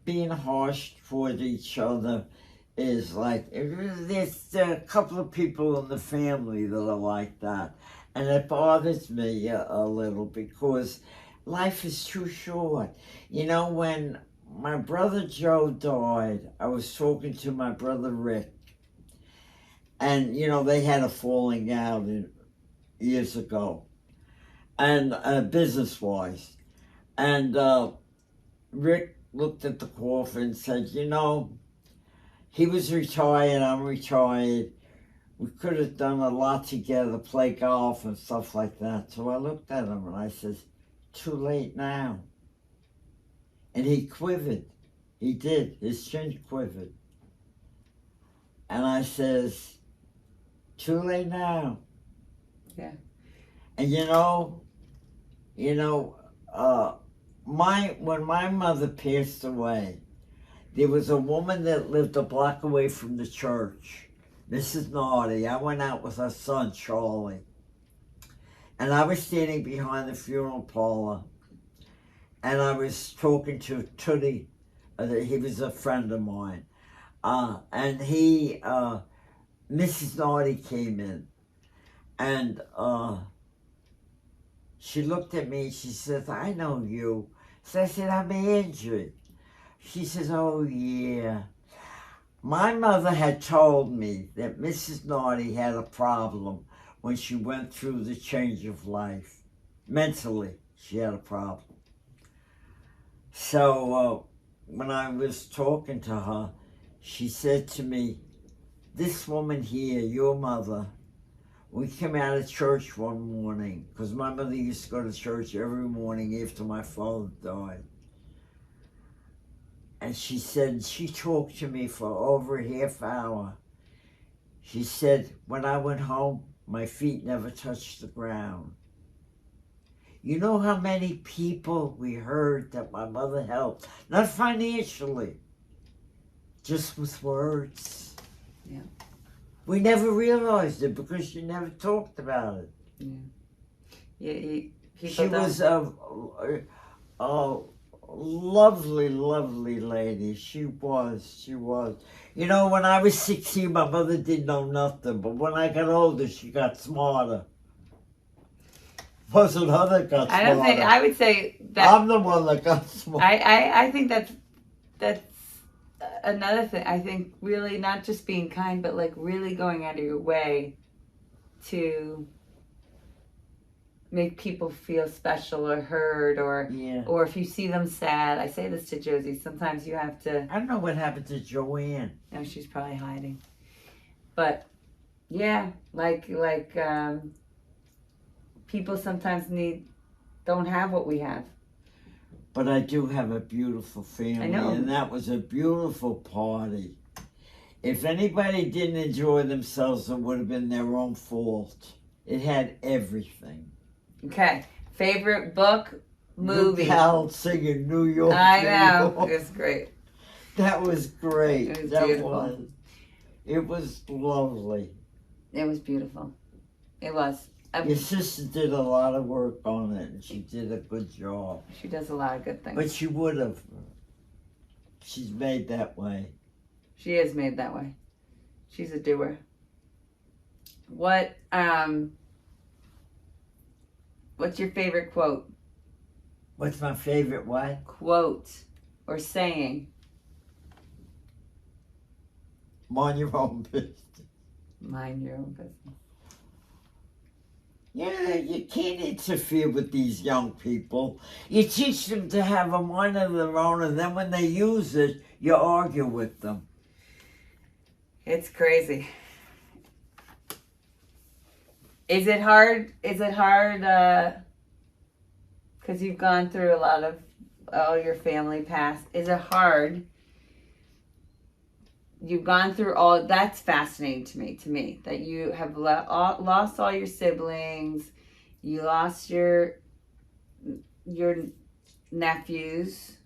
being harsh toward each other is like... There's a couple of people in the family that are like that. And it bothers me a little because life is too short. You know, when my brother Joe died, I was talking to my brother Rick. And, you know, they had a falling out years ago. And business-wise. And Rick looked at the coffin and said, you know, he was retired, I'm retired. We could have done a lot together, play golf and stuff like that. So I looked at him and I said, too late now. And he quivered. He did. His chin quivered. And I says, too late now. Yeah. And when my mother passed away, there was a woman that lived a block away from the church, Mrs. Nardi. I went out with her son, Charlie. And I was standing behind the funeral parlor. And I was talking to Tootie. He was a friend of mine. And Mrs. Nardi came in. And she looked at me and she says, I know you. So I said, I'm Angie. She says, oh yeah. My mother had told me that Mrs. Nardi had a problem when she went through the change of life. Mentally, she had a problem. So when I was talking to her, she said to me, this woman here, your mother, We came out of church one morning, because my mother used to go to church every morning after my father died. And she said, she talked to me for over a half hour. She said, when I went home, my feet never touched the ground. You know how many people we heard that my mother helped? Not financially, just with words. Yeah. We never realized it because she never talked about it. Yeah. She was a lovely, lovely lady. She was. You know, when I was 16, my mother didn't know nothing. But when I got older, she got smarter. Wasn't her that got smarter. I don't think, I would say that. I'm the one that got smarter. I think that's another thing. I think really not just being kind, but like really going out of your way to make people feel special or heard, or if you see them sad. I say this to Josie. Sometimes you have to. I don't know what happened to Joanne. No, she's probably hiding. But yeah, like people sometimes don't have what we have. But I do have a beautiful family, I know. And that was a beautiful party. If anybody didn't enjoy themselves, it would have been their own fault. It had everything. Okay, favorite book, movie. Cal singing New York. I know, New York. it was great. That was great. It was that beautiful. was. It was lovely. It was beautiful. It was. Your sister did a lot of work on it, and she did a good job. She does a lot of good things. But she would have. She's made that way. She is made that way. She's a doer. What's your favorite quote? What's my favorite what? Quote or saying? Mind your own business. Mind your own business. Yeah, you can't interfere with these young people. You teach them to have a mind of their own, and then when they use it, you argue with them. It's crazy. Is it hard? Because you've gone through a lot of all your family past. Is it hard? You've gone through all. That's fascinating to me that you have lost all your siblings. You lost your nephews.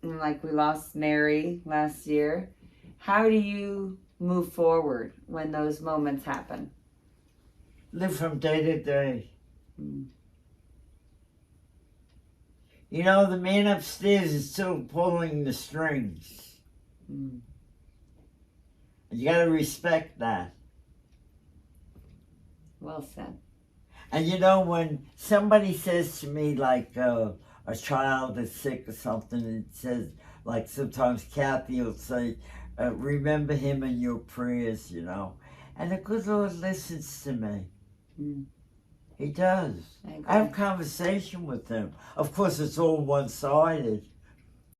And like we lost Mary last year. How do you move forward when those moments happen? Live from day to day. Mm. You know, the man upstairs is still pulling the strings. Mm. You got to respect that. Well said. And you know, when somebody says to me, like a child is sick or something, it says, like sometimes Kathy will say, remember him in your prayers, you know. And the good Lord listens to me. Mm. He does. I have conversation with him. Of course, it's all one-sided.